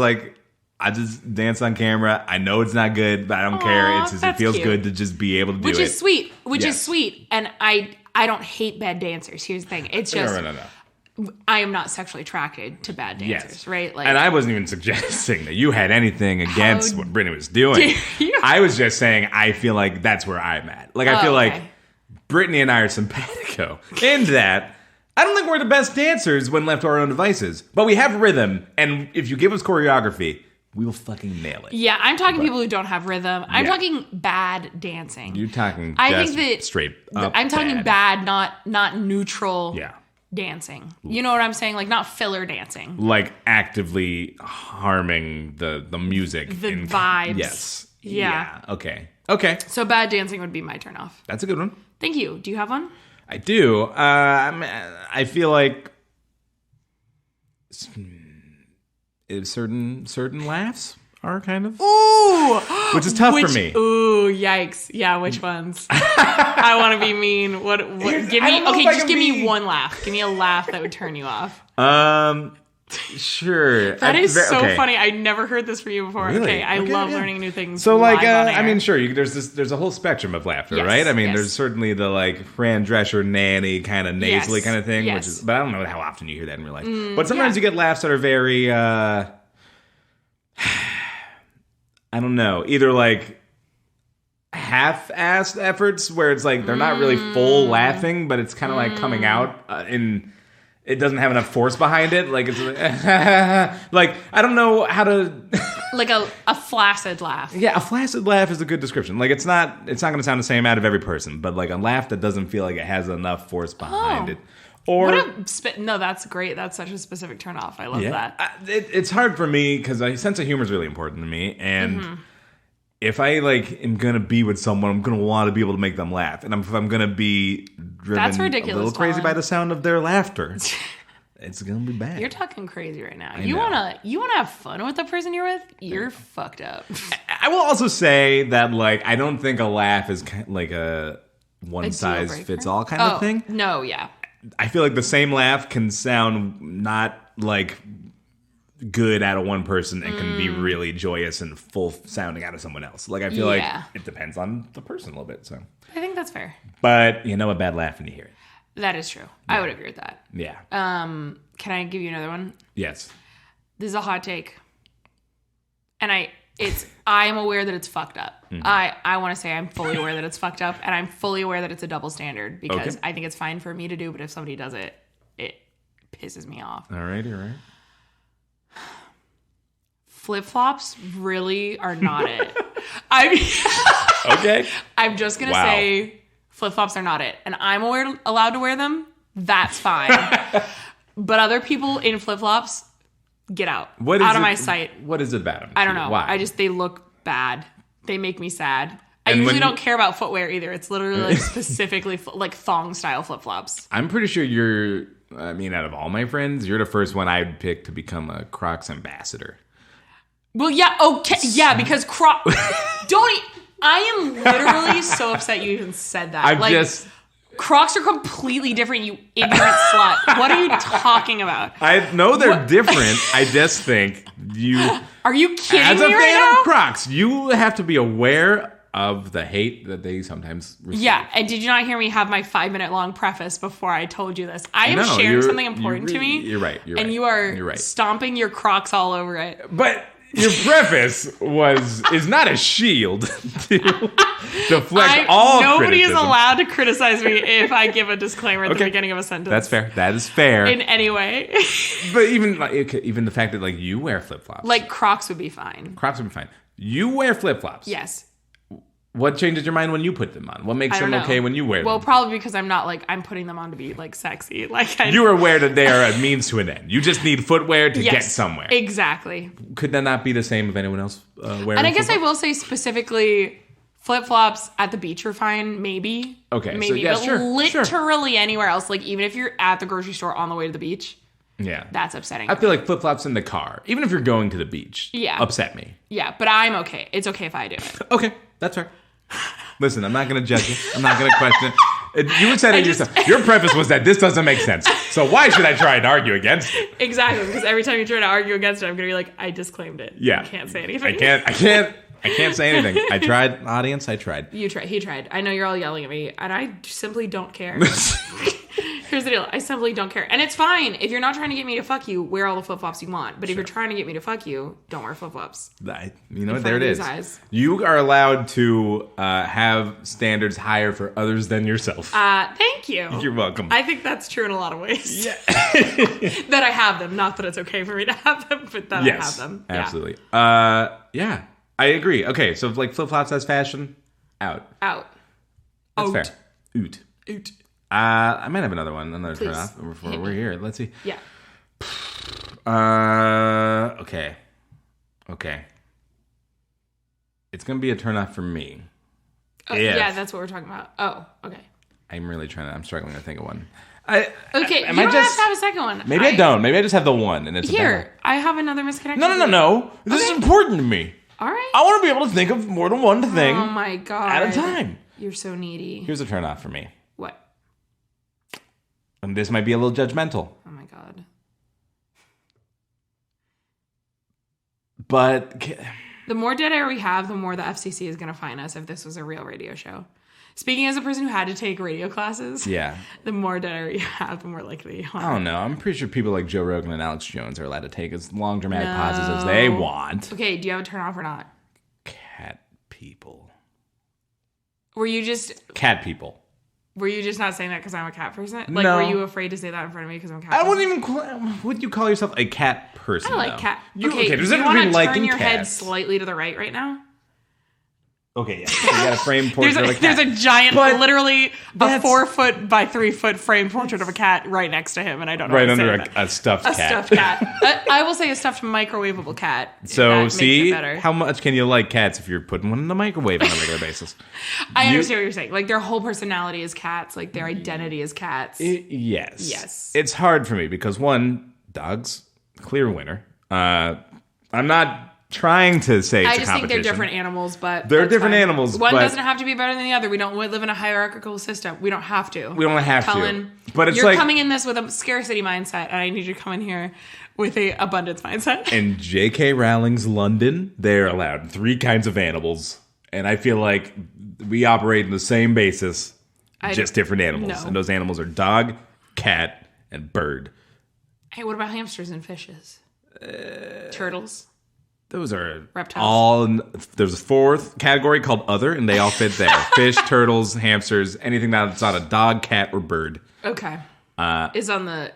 I just dance on camera. I know it's not good, but I don't care. It feels good to just be able to do it. Which is sweet. And I don't hate bad dancers. Here's the thing. It's just no. I am not sexually attracted to bad dancers, right? Like, and I wasn't even suggesting that you had anything against what Brittany was doing. I was just saying I feel like that's where I'm at. Like, I feel like Brittany and I are simpatico in that I don't think we're the best dancers when left to our own devices, but we have rhythm, and if you give us choreography, we will fucking nail it. Yeah, I'm talking people who don't have rhythm. I'm talking bad dancing. You're talking straight up I'm talking bad, not neutral Yeah. dancing. You know what I'm saying? Like, not filler dancing. Like, actively harming the music. The vibes. Yes. Yeah. Okay. So bad dancing would be my turn off. That's a good one. Thank you. Do you have one? I do. I feel like certain laughs are kind of which is tough for me. Ooh, yikes! Yeah, which ones? I want to be mean. What? Give me. Okay, just give me one laugh. Give me a laugh that would turn you off. Sure. That is so funny. I never heard this from you before. Really? Okay, I love learning new things. So, like, live on I air. mean, sure. There's a whole spectrum of laughter, right? I mean, there's certainly the like Fran Drescher nanny kind of nasally kind of thing, which is. But I don't know how often you hear that in real life. But sometimes you get laughs that are very. I don't know. Either like half-assed efforts where it's like they're not really full laughing, but it's kind of like coming out in. It doesn't have enough force behind it. Like, it's like, I don't know how to... like a flaccid laugh. Yeah, a flaccid laugh is a good description. Like, it's not going to sound the same out of every person, but like a laugh that doesn't feel like it has enough force behind it. Or no, that's great. That's such a specific turn off. I love that. It's hard for me because sense of humor is really important to me. And if I like am going to be with someone, I'm going to want to be able to make them laugh. And if I'm going to be driven That's ridiculous, a little crazy Talon. by the sound of their laughter, it's going to be bad. You're talking crazy right now. I You know. wanna have fun with the person you're with? You're fucked up. I will also say that like I don't think a laugh is like a one size breaker? fits all kind of thing. No, yeah. I feel like the same laugh can sound not like good out of one person and can be really joyous and full sounding out of someone else. Like I feel like it depends on the person a little bit. So I think that's fair. but you know a bad laugh when you hear it. That is true. I would agree with that. Yeah. Can I give you another one? Yes. This is a hot take. And I am aware that it's fucked up. I want to say I'm fully aware that it's fucked up, and I'm fully aware that it's a double standard because I think it's fine for me to do, but if somebody does it, it pisses me off. All right. Flip-flops really are not it. Okay. I'm just going to say flip-flops are not it. And I'm allowed to wear them. That's fine. But other people in flip-flops, get out. Out of my sight. What is it about them? I don't know. Why? They look bad. They make me sad. I And usually when don't care about footwear either. It's literally like specifically like thong-style flip-flops. I'm pretty sure out of all my friends, you're the first one I'd pick to become a Crocs ambassador. Well, yeah, okay. Yeah, because I am literally so upset you even said that. Crocs are completely different, you ignorant slut. What are you talking about? I know they're different. I just think Are you kidding as me a right fan now? of Crocs, you have to be aware of the hate that they sometimes receive. Yeah, and did you not hear me have my 5-minute long preface before I told you this? I am sharing something important to me. You're right. And you are stomping your Crocs all over it. But your preface is not a shield to deflect all Nobody criticism. is allowed to criticize me if I give a disclaimer at the beginning of a sentence. That's fair. That is fair. In any way. But even the fact that like you wear flip-flops. Like Crocs would be fine. Crocs would be fine. You wear flip-flops. Yes. What changes your mind when you put them on? What makes them okay when you wear them? Well, probably because I'm not like I'm putting them on to be like sexy. You are aware that they are a means to an end. You just need footwear to get somewhere. Exactly. Could that not be the same if anyone else wears? And I guess I will say specifically, flip-flops at the beach are fine. Maybe. Okay. Maybe. So, yeah, but sure. literally anywhere else, like even if you're at the grocery store on the way to the beach. Yeah. That's upsetting. I feel like flip-flops in the car, even if you're going to the beach, upset me. Yeah, but I'm okay. It's okay if I do it. Okay, that's fair. Listen, I'm not going to judge you. I'm not going to question it. You were saying it yourself. Your preface was that this doesn't make sense. So why should I try and argue against it? Exactly, because every time you try to argue against it, I'm going to be like, I disclaimed it. Yeah. I can't say anything. I can't say anything. I tried, audience. I tried. You tried. He tried. I know you're all yelling at me, and I simply don't care. Here's the deal. I simply don't care. And it's fine. If you're not trying to get me to fuck you, wear all the flip-flops you want. But if you're trying to get me to fuck you, don't wear flip-flops. You know what? There it is. You are allowed to have standards higher for others than yourself. Thank you. You're welcome. I think that's true in a lot of ways. Yeah. That I have them. Not that it's okay for me to have them, but that I have them. Absolutely. Yeah. I agree. Okay, so like flip-flops as fashion, out. That's fair. Oot. I might have another turn off before we're here. Let's see. Yeah. Okay. It's going to be a turn off for me. Yeah, that's what we're talking about. Oh, okay. I'm struggling to think of one. You don't have to have a second one. Maybe I don't. Maybe I just have the one and it's here. I have another misconnection. No. This is important to me. All right. I want to be able to think of more than one thing. Oh my God. At a time. You're so needy. Here's a turn off for me. What? And this might be a little judgmental. Oh my God. But the more dead air we have, the more the FCC is going to fine us if this was a real radio show. Speaking as a person who had to take radio classes, the more dead air you have, the more likely you are. I don't know. I'm pretty sure people like Joe Rogan and Alex Jones are allowed to take as long dramatic pauses as they want. Okay, do you have a turn off or not? Cat people. Were you just... Cat people. Were you just not saying that because I'm a cat person? Like, no. Were you afraid to say that in front of me because I'm a cat person? I wouldn't even... Would you call yourself a cat person, I like cat. Okay, do you want to turn your head slightly to the right now? Okay, yeah. So you got a frame portrait of a cat. There's a giant, literally a 4 foot by 3 foot frame portrait of a cat right next to him, and I don't know right under a stuffed cat. A stuffed cat. I will say a stuffed microwavable cat. So see, how much can you like cats if you're putting one in the microwave on a regular basis? I understand what you're saying. Like their whole personality is cats. Like their identity is cats. Yes. It's hard for me because one, dogs, clear winner. I'm not trying to say I just think they're different animals, but they're different animals. One doesn't have to be better than the other. We don't live in a hierarchical system. We don't have to. We don't have Cullen, to. But it's you're coming in this with a scarcity mindset, and I need you to come in here with a abundance mindset. In J.K. Rowling's London, they're allowed 3 kinds of animals, and I feel like we operate on the same basis, just different animals. No. And those animals are dog, cat, and bird. Hey, what about hamsters and fishes? Turtles. Those are reptiles. There's a 4th category called other, and they all fit there. Fish, turtles, hamsters, anything that's not a dog, cat, or bird. Okay. Is on the,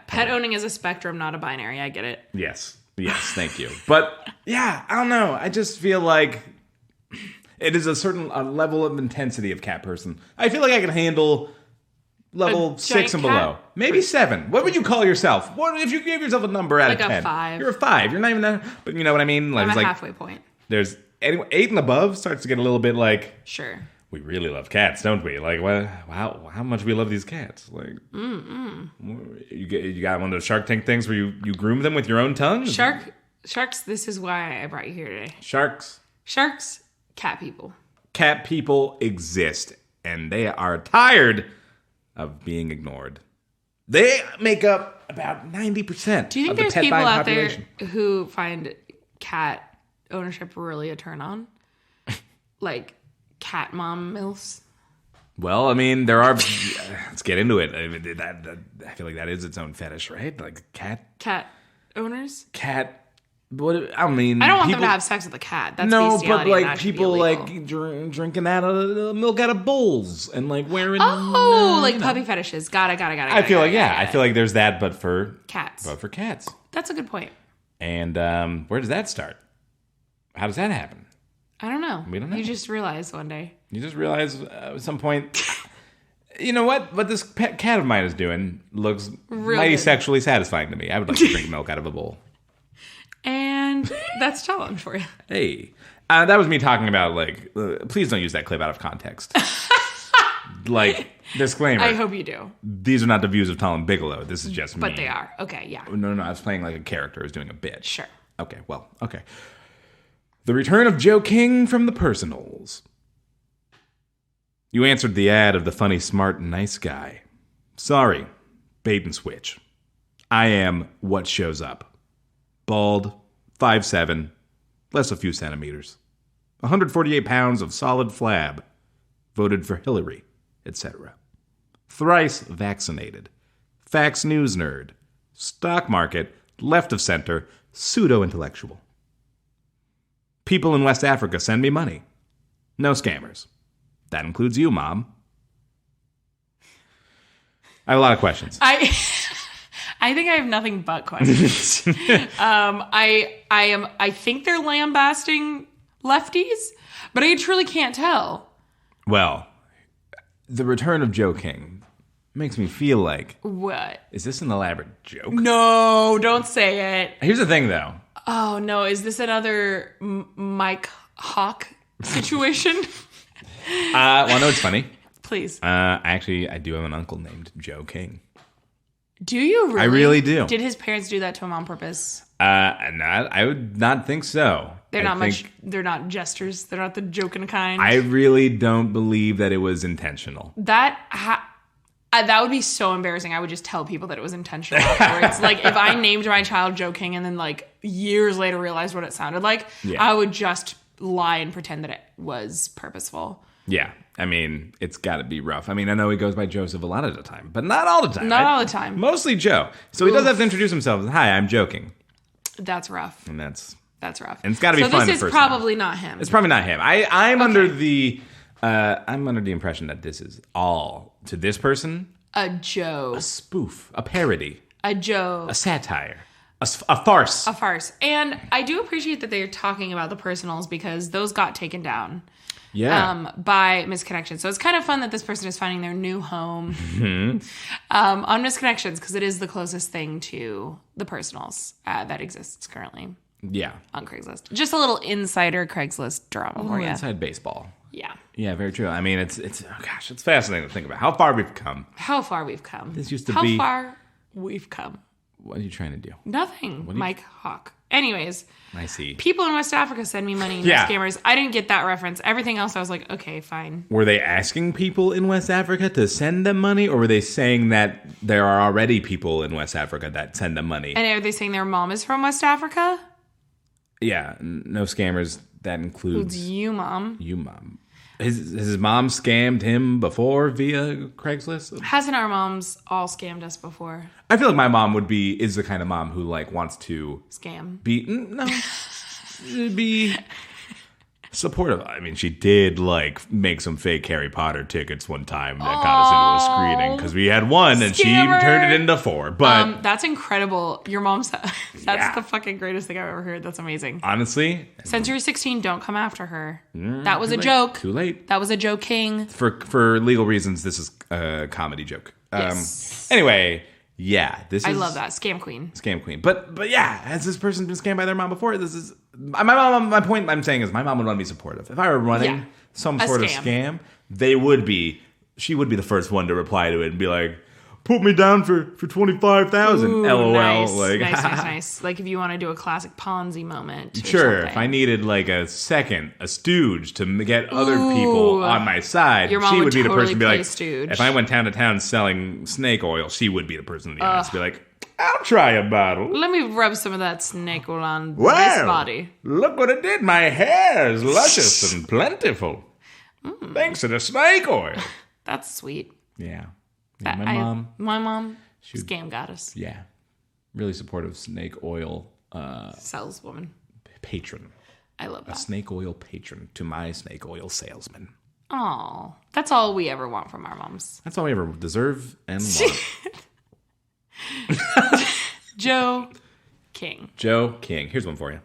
pet owning is a spectrum, not a binary. I get it. Yes, thank you. But, I don't know. I just feel like it is a certain level of intensity of cat person. I feel like I can handle level 6 and below. Maybe 7. What would you call yourself? What if you gave yourself a number out of 10? Like a 5. You're a 5. You're not even but you know what I mean? Like, I'm a halfway point. There's 8 and above starts to get a little bit like... Sure. We really love cats, don't we? Like, how much we love these cats. Like, you got one of those Shark Tank things where you groom them with your own tongue? Sharks, this is why I brought you here today. Sharks, cat people. Cat people exist, and they are tired of being ignored. They make up about 90% Do you think of the there's pet people buying out population. there who find cat ownership really a turn on? Like cat mom MILFs? Well, I mean, there are... let's get into it. I mean, I feel like that is its own fetish, right? Like cat owners? Cat... What I mean, I don't want them to have sex with a cat. That's bestiality, but like that people like drinking out of milk out of bowls and like wearing like puppy fetishes. Got it. I feel like there's that, but for cats. That's a good point. And where does that start? How does that happen? I don't know. We don't know. You just realize one day. You just realize at some point. You know what? What this pet cat of mine is doing looks mighty sexually satisfying to me. I would like to drink milk out of a bowl. And that's Talon for you. Hey, that was me talking about, like, please don't use that clip out of context. Like, disclaimer. I hope you do. These are not the views of Talon Bigelow. This is just me. But they are. Okay, yeah. No, I was playing like a character. I was doing a bit. Sure. Okay, well, okay. The return of Joe King from the personals. You answered the ad of the funny, smart, nice guy. Sorry, bait and switch. I am what shows up. Bald, 5'7", less a few centimeters. 148 pounds of solid flab. Voted for Hillary, etc. thrice vaccinated, facts news nerd, stock market, left of center, pseudo-intellectual. People in West Africa send me money. No scammers. That includes you, Mom. I have a lot of questions. I think I have nothing but questions. I think they're lambasting lefties, but I truly can't tell. Well, the return of Joe King makes me feel like... What? Is this an elaborate joke? No, don't say it. Here's the thing, though. Oh, no. Is this another Mike Hawk situation? Well, I know it's funny. Please. Actually, I do have an uncle named Joe King. Do you really? I really do. Did his parents do that to him on purpose? I would not think so. They're not jesters. They're not the joking kind. I really don't believe that it was intentional. That would be so embarrassing. I would just tell people that it was intentional afterwards. Like, if I named my child Joe King and then, like, years later realized what it sounded like, I would just lie and pretend that it was purposeful. Yeah. I mean, it's got to be rough. I mean, I know he goes by Joseph a lot of the time, but not all the time. Not all the time. Mostly Joe. So he does have to introduce himself. Hi, I'm joking. That's rough. And that's rough. And it's got to be fun. So this is probably not him. It's probably not him. I'm under the impression that this is all to this person. A Joe. A spoof. A parody. A Joe. A satire. A farce. A farce. And I do appreciate that they're talking about the personals because those got taken down. Yeah. By Misconnections. So it's kind of fun that this person is finding their new home on Misconnections because it is the closest thing to the personals that exists currently. Yeah. On Craigslist. Just a little insider Craigslist drama for you. Inside baseball. Yeah. Yeah, very true. I mean, it's fascinating to think about how far we've come. This used to be... How far we've come. What are you trying to do? Nothing. Mike Hawk. Anyways. I see. People in West Africa send me money. No scammers. I didn't get that reference. Everything else, I was like, okay, fine. Were they asking people in West Africa to send them money, or were they saying that there are already people in West Africa that send them money? And are they saying their mom is from West Africa? Yeah. No scammers. That includes you, Mom. You, Mom. Has his mom scammed him before via Craigslist? Hasn't our moms all scammed us before? I feel like my mom is the kind of mom who like wants to scam. Be supportive. I mean, she did like make some fake Harry Potter tickets one time that got us into a screening because we had one and she turned it into 4. But that's incredible. Your mom's that's the fucking greatest thing I've ever heard. That's amazing. Honestly, since you're 16, don't come after her. That was a joke. Too late. That was a Joe King. For legal reasons, this is a comedy joke. Yes. Anyway. Yeah, I love that. Scam queen. But yeah, has this person been scammed by their mom before? This is my mom. My point I'm saying is my mom would want to be supportive. If I were running some sort of scam, she would be the first one to reply to it and be like, put me down for 25,000. LOL. Nice. Like if you want to do a classic Ponzi moment. Sure. If I needed like a stooge to get other people on my side, your mom she would be the totally person to be like, stooge. if I went town to town selling snake oil, she would be the person in the audience to be like, I'll try a bottle. Let me rub some of that snake oil on this body. Look what it did. My hair is luscious and plentiful. Thanks to the snake oil. That's sweet. Yeah. My mom, scam goddess. Yeah. Really supportive snake oil saleswoman. Patron. I love that. A snake oil patron to my snake oil salesman. Oh, that's all we ever want from our moms. That's all we ever deserve and want. Joe King. Here's one for you.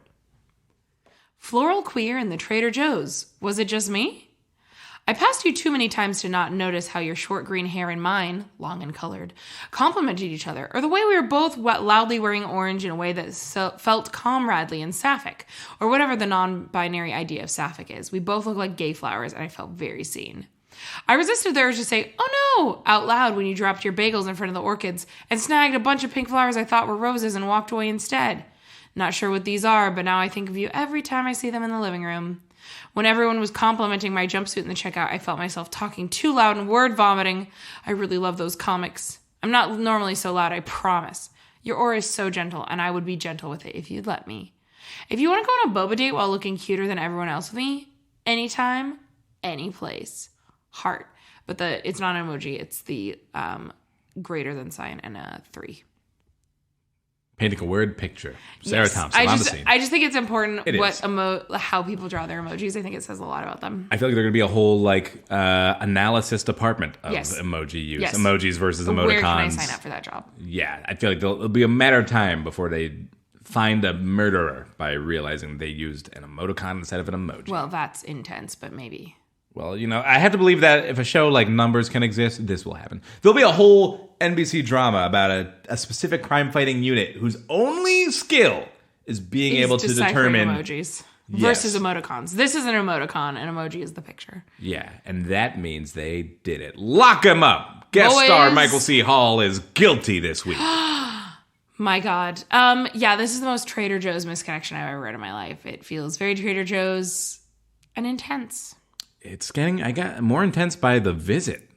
Floral queer in the Trader Joe's. Was it just me? I passed you too many times to not notice how your short green hair and mine, long and colored, complemented each other, or the way we were both loudly wearing orange in a way that felt comradely and sapphic, or whatever the non-binary idea of sapphic is. We both looked like gay flowers, and I felt very seen. I resisted the urge to say, oh no, out loud when you dropped your bagels in front of the orchids and snagged a bunch of pink flowers I thought were roses and walked away instead. Not sure what these are, but now I think of you every time I see them in the living room. When everyone was complimenting my jumpsuit in the checkout, I felt myself talking too loud and word vomiting. I really love those comics. I'm not normally so loud, I promise. Your aura is so gentle, and I would be gentle with it if you'd let me. If you want to go on a boba date while looking cuter than everyone else with me, anytime, any place. Heart. But it's not an emoji. It's the greater than sign and a 3. Painting a word picture. Sarah Thompson on the scene. I just think it's important how people draw their emojis. I think it says a lot about them. I feel like there's going to be a whole analysis department of emoji use. Yes. Emojis versus emoticons. Where can I sign up for that job? Yeah. I feel like it'll be a matter of time before they find a murderer by realizing they used an emoticon instead of an emoji. Well, that's intense, but maybe. Well, I have to believe that if a show like Numbers can exist, this will happen. There'll be a whole NBC drama about a specific crime-fighting unit whose only skill is being able to determine emojis versus emoticons. This is an emoticon, and emoji is the picture. Yeah, and that means they did it. Lock him up! Guest star Michael C. Hall is guilty this week. My God. This is the most Trader Joe's misconnection I've ever read in my life. It feels very Trader Joe's and intense. It's I got more intense by the visit.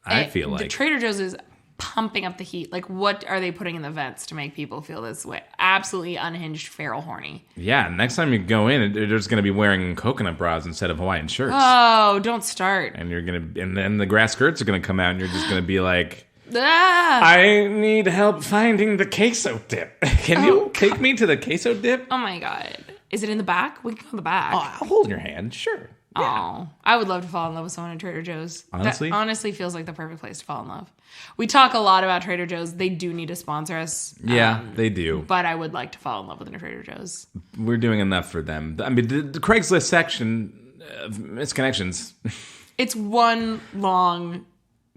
I feel like. The Trader Joe's is pumping up the heat. Like, what are they putting in the vents to make people feel this way? Absolutely unhinged, feral, horny. Yeah, next time you go in, they're just going to be wearing coconut bras instead of Hawaiian shirts. Oh, don't start. And and then the grass skirts are going to come out and you're just going to be like, ah! I need help finding the queso dip. Can you take me to the queso dip? Oh my God. Is it in the back? We can go in the back. Oh, I'll hold your hand, sure. Yeah. Oh, I would love to fall in love with someone at Trader Joe's. Honestly? That honestly feels like the perfect place to fall in love. We talk a lot about Trader Joe's. They do need to sponsor us. Yeah, they do. But I would like to fall in love with a Trader Joe's. We're doing enough for them. I mean, the Craigslist section of misconnections. It's one long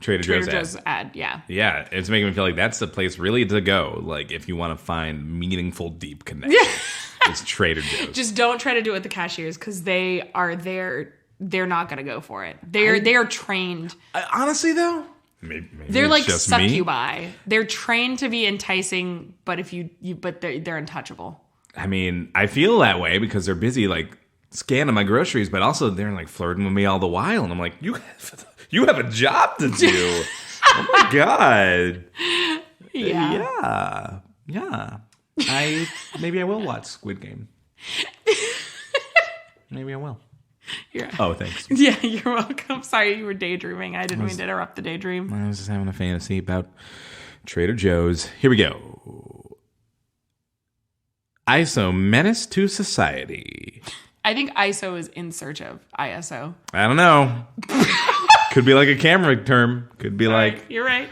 Trader Joe's ad. Yeah. Yeah, it's making me feel like that's the place really to go. Like, if you want to find meaningful, deep connections. It's Trader Joe's. Just don't try to do it with the cashiers because they are there. They're not going to go for it. They are trained. Honestly, though, maybe they're like just succubi. They're trained to be enticing, but they're untouchable. I mean, I feel that way because they're busy like scanning my groceries, but also they're like flirting with me all the while, and I'm like, you have a job to do. Oh my God. Yeah. Yeah. Maybe I will watch Squid Game. Maybe I will. Oh, thanks. Yeah, you're welcome. Sorry, you were daydreaming. I didn't mean to interrupt the daydream. I was just having a fantasy about Trader Joe's. Here we go. ISO, Menace to Society. I think ISO is in search of ISO. I don't know. Could be like a camera term. Could be like... You're right.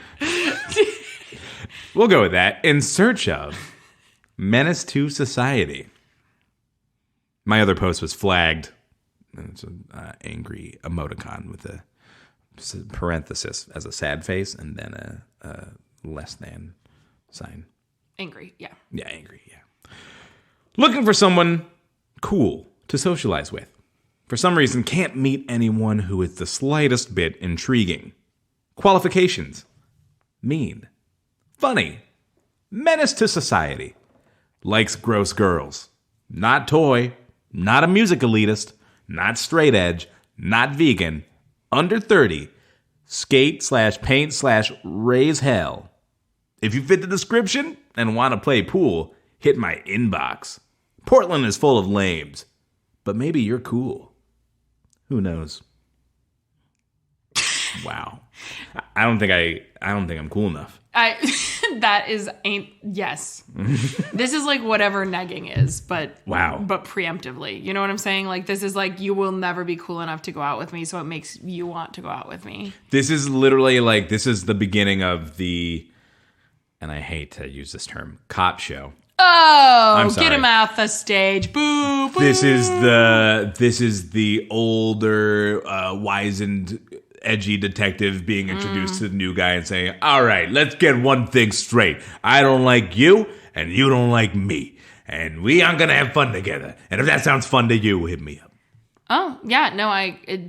We'll go with that. In search of Menace to Society. My other post was flagged. It's an angry emoticon with a parenthesis as a sad face and then a less than sign. Angry, yeah. Yeah, angry, yeah. Looking for someone cool to socialize with. For some reason, can't meet anyone who is the slightest bit intriguing. Qualifications. Mean. Funny. Menace to society. Likes gross girls. Not toy. Not a music elitist. Not straight edge. Not vegan. Under 30. Skate/paint/raise hell. If you fit the description and want to play pool, hit my inbox. Portland is full of lames. But maybe you're cool. Who knows? Wow. I don't think I'm cool enough. Yes. This is like whatever negging is, but wow. But preemptively. You know what I'm saying? Like, this is like, you will never be cool enough to go out with me, so it makes you want to go out with me. This is literally like, this is the beginning of the, and I hate to use this term, cop show. Oh, get him off the stage. Boo, boo. This is the older, wizened, edgy detective being introduced to the new guy and saying, all right, let's get one thing straight. I don't like you, and you don't like me. And we aren't going to have fun together. And if that sounds fun to you, hit me up. Oh, yeah. No,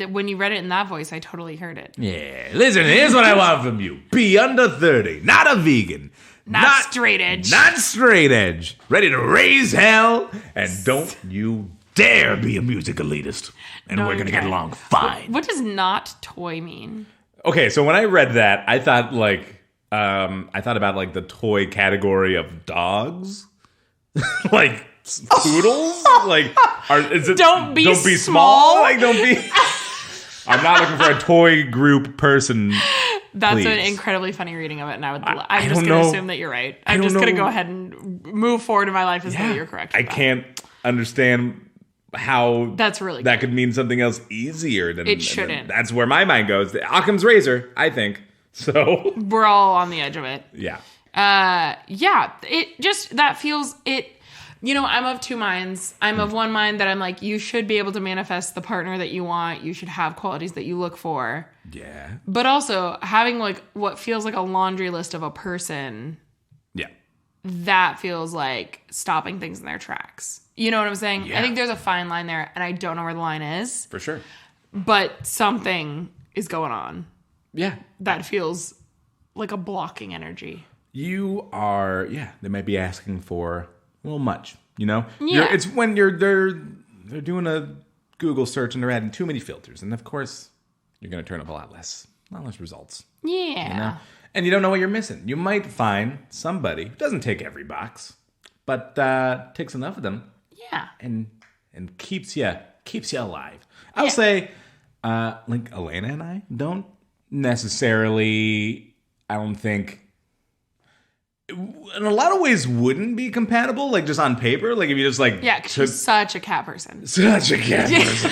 when you read it in that voice, I totally heard it. Yeah. Listen, here's what I want from you. Be under 30, not a vegan. Not straight edge. Not straight edge. Ready to raise hell. And don't you dare be a music elitist. And we're going to get along fine. What does not toy mean? Okay, so when I read that, I thought about like the toy category of dogs. Like poodles? Like, don't be small. Like, don't be... I'm not looking for a toy group person. That's please. an incredibly funny reading of it, and I'm just going to assume that you're right. I'm just going to go ahead and move forward in my life as though you're correct. I can't understand how that's really that could mean something else easier than it shouldn't. That's where my mind goes. Occam's razor, I think. So we're all on the edge of it. Yeah. It just that feels it. You know, I'm of two minds. I'm of one mind that I'm like, you should be able to manifest the partner that you want. You should have qualities that you look for. Yeah. But also having like what feels like a laundry list of a person. Yeah. That feels like stopping things in their tracks. You know what I'm saying? Yeah. I think there's a fine line there, and I don't know where the line is. For sure. But something is going on. Yeah. That feels like a blocking energy. You are, they might be asking for a little much, you know? Yeah. It's when they're doing a Google search and they're adding too many filters. And of course, you're going to turn up a lot less results. Yeah. You know? And you don't know what you're missing. You might find somebody who doesn't take every box, but ticks enough of them. Yeah. And keeps you alive. I'll say, like Elena and I don't necessarily, I don't think, in a lot of ways wouldn't be compatible, like just on paper. Like if you just like... Yeah, 'cause she's such a cat person. Such a cat person.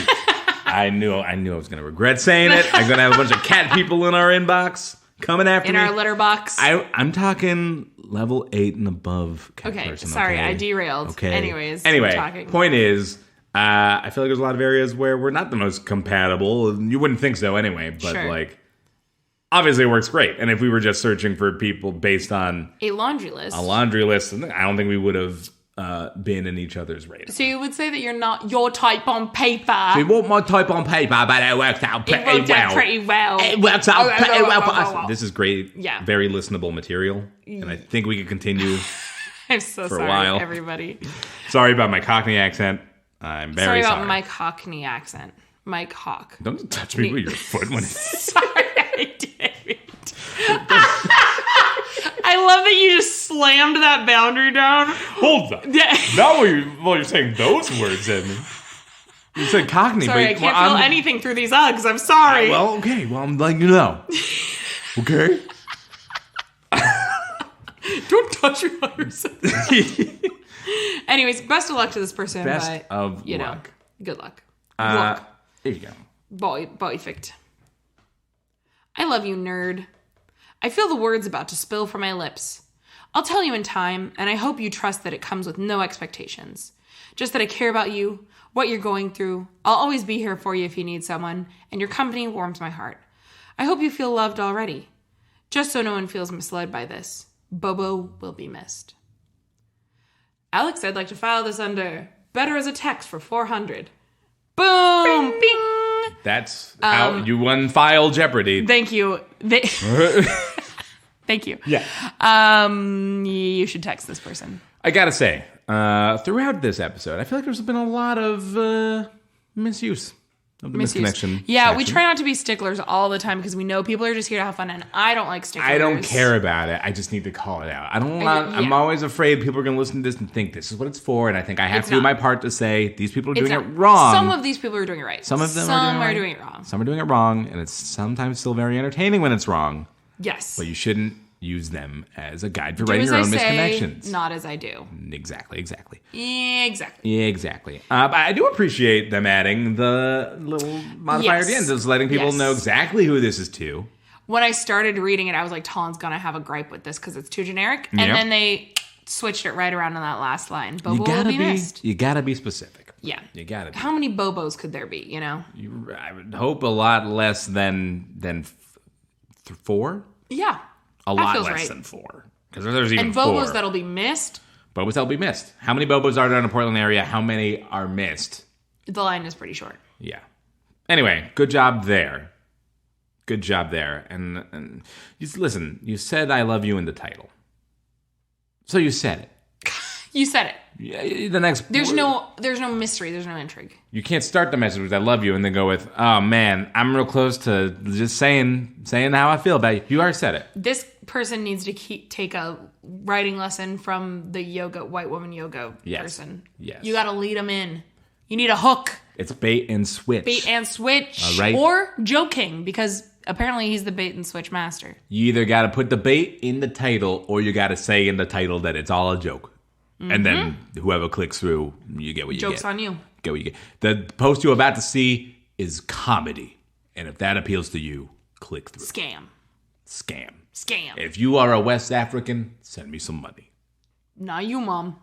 I knew I was going to regret saying it. I'm going to have a bunch of cat people in our inbox coming after me. In our litter box. I'm talking level 8 and above cat person. Sorry, I derailed. Okay. Anyway, point is, I feel like there's a lot of areas where we're not the most compatible. You wouldn't think so anyway, but like... Obviously, it works great. And if we were just searching for people based on a laundry list, I don't think we would have been in each other's radar. So you would say that you're not your type on paper. So you want my type on paper, but it works out pretty well. It works out pretty well for us. This is great. Yeah. Very listenable material. And I think we could continue I'm so for sorry, a while. Everybody. Sorry about my Cockney accent. I'm very sorry. Sorry about my Cockney accent. Mike Hawk. Don't touch me with your foot when Sorry, I didn't. I love that you just slammed that boundary down. Hold on. Yeah. Not while you're saying those words at me. You said Cockney. Sorry, but I can't feel anything through these Uggs. I'm sorry. Well, okay. Well, I'm letting you know. Okay? Don't touch me while you're saying Anyways, best of luck to this person. Best of luck. Good luck. Luck. There you go. Perfect. I love you, nerd. I feel the words about to spill from my lips. I'll tell you in time, and I hope you trust that it comes with no expectations. Just that I care about you, what you're going through. I'll always be here for you if you need someone, and your company warms my heart. I hope you feel loved already. Just so no one feels misled by this, Bobo will be missed. Alex, I'd like to file this under better as a text for 400. Boom! Bing! Bing. That's how you won File Jeopardy. Thank you. Thank you. Yeah. You should text this person. I gotta say, throughout this episode, I feel like there's been a lot of misuse of the misconnection. Yeah, section. we try not to be sticklers all the time because we know people are just here to have fun, and I don't like sticklers. I don't care about it. I just need to call it out. I don't want. I'm always afraid people are going to listen to this and think this is what it's for, and I think I have to do my part to say these people are doing it wrong. Some of these people are doing it right. Some of them are doing it wrong. Some are doing it wrong, and it's sometimes still very entertaining when it's wrong. Yes. But you shouldn't use them as a guide for writing your own misconnections. Not as I do. Exactly. Exactly. But I do appreciate them adding the little modifier at the end, just letting people know exactly who this is to. When I started reading it, I was like, Talon's gonna have a gripe with this because it's too generic. And then they switched it right around in that last line. Bobo will be missed. You gotta be specific. Yeah. You gotta be. How many Bobos could there be, you know? I would hope a lot less than 4? Yeah. A lot less than 4. Because there's even 4. And Bobos that'll be missed? Bobos that'll be missed. How many Bobos are there in the Portland area? How many are missed? The line is pretty short. Yeah. Anyway, good job there. And listen, you said I love you in the title. So you said it. You said it. Yeah, the next There's no mystery, there's no intrigue. You can't start the message with I love you and then go with, oh man, I'm real close to just saying how I feel about you. You already said it. This person needs to take a writing lesson from the white woman yoga person. Yes. You got to lead them in. You need a hook. It's bait and switch. Bait and switch. All right. Or joking, because apparently he's the bait and switch master. You either got to put the bait in the title or you got to say in the title that it's all a joke. Mm-hmm. And then whoever clicks through, you get what you Joke's get. on you. Get what you get. The post you're about to see is comedy. And if that appeals to you, click through. Scam. If you are a West African, send me some money. Not you, Mom.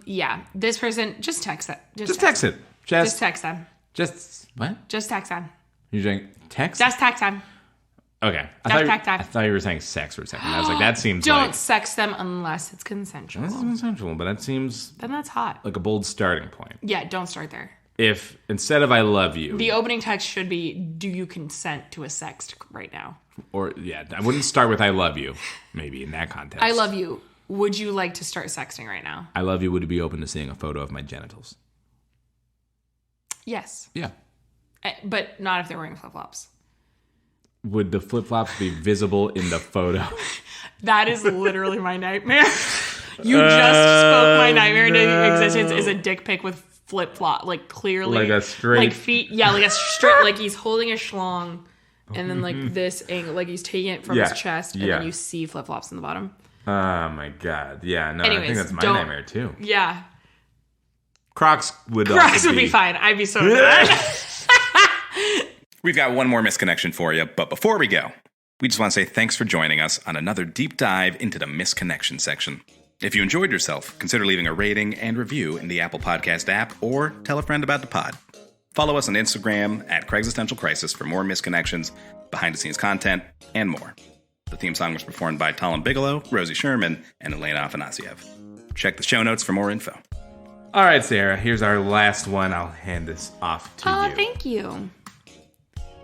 Yeah. This person, just text it. Just text it. Just text them. Just, what? Just text them. You're saying text? Just text them. Okay. I thought you were saying sex for a second. I was like, that seems Don't sex them unless it's consensual. This is consensual, but that seems... Then that's hot. Like a bold starting point. Yeah, don't start there. If, instead of I love you... The opening text should be, do you consent to a sext right now? Or, yeah, I wouldn't start with I love you, maybe, in that context. I love you. Would you like to start sexting right now? I love you. Would you be open to seeing a photo of my genitals? Yes. Yeah. But not if they're wearing flip-flops. Would the flip-flops be visible in the photo? That is literally my nightmare. You just spoke my nightmare into existence is a dick pic with flip-flop, like clearly. Like a straight. Like feet, yeah, like a straight, like he's holding a schlong and then like this angle, like he's taking it from his chest and then you see flip-flops in the bottom. Oh my God. Yeah, no, Anyways, I think that's my nightmare too. Yeah. Crocs would be fine. I'd be so into that. We've got one more misconnection for you, but before we go, we just want to say thanks for joining us on another deep dive into the misconnection section. If you enjoyed yourself, consider leaving a rating and review in the Apple Podcast app or tell a friend about the pod. Follow us on Instagram at Craigslistential Crisis for more misconnections, behind-the-scenes content, and more. The theme song was performed by Talon Bigelow, Rosie Sherman, and Elena Afanasiev. Check the show notes for more info. All right, Sarah, here's our last one. I'll hand this off to you. Oh, thank you.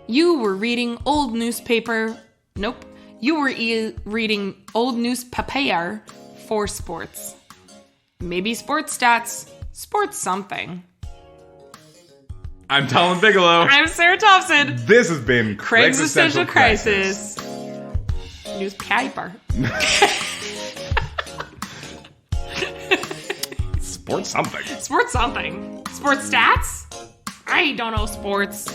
You were reading old newspaper. Nope. You were reading old newspaper for sports. Maybe sports stats. Sports something. I'm Talon Bigelow. I'm Sarah Thompson. This has been Craig's Essential Crisis. Newspaper. Sports something. Sports something. Sports stats? I don't know sports.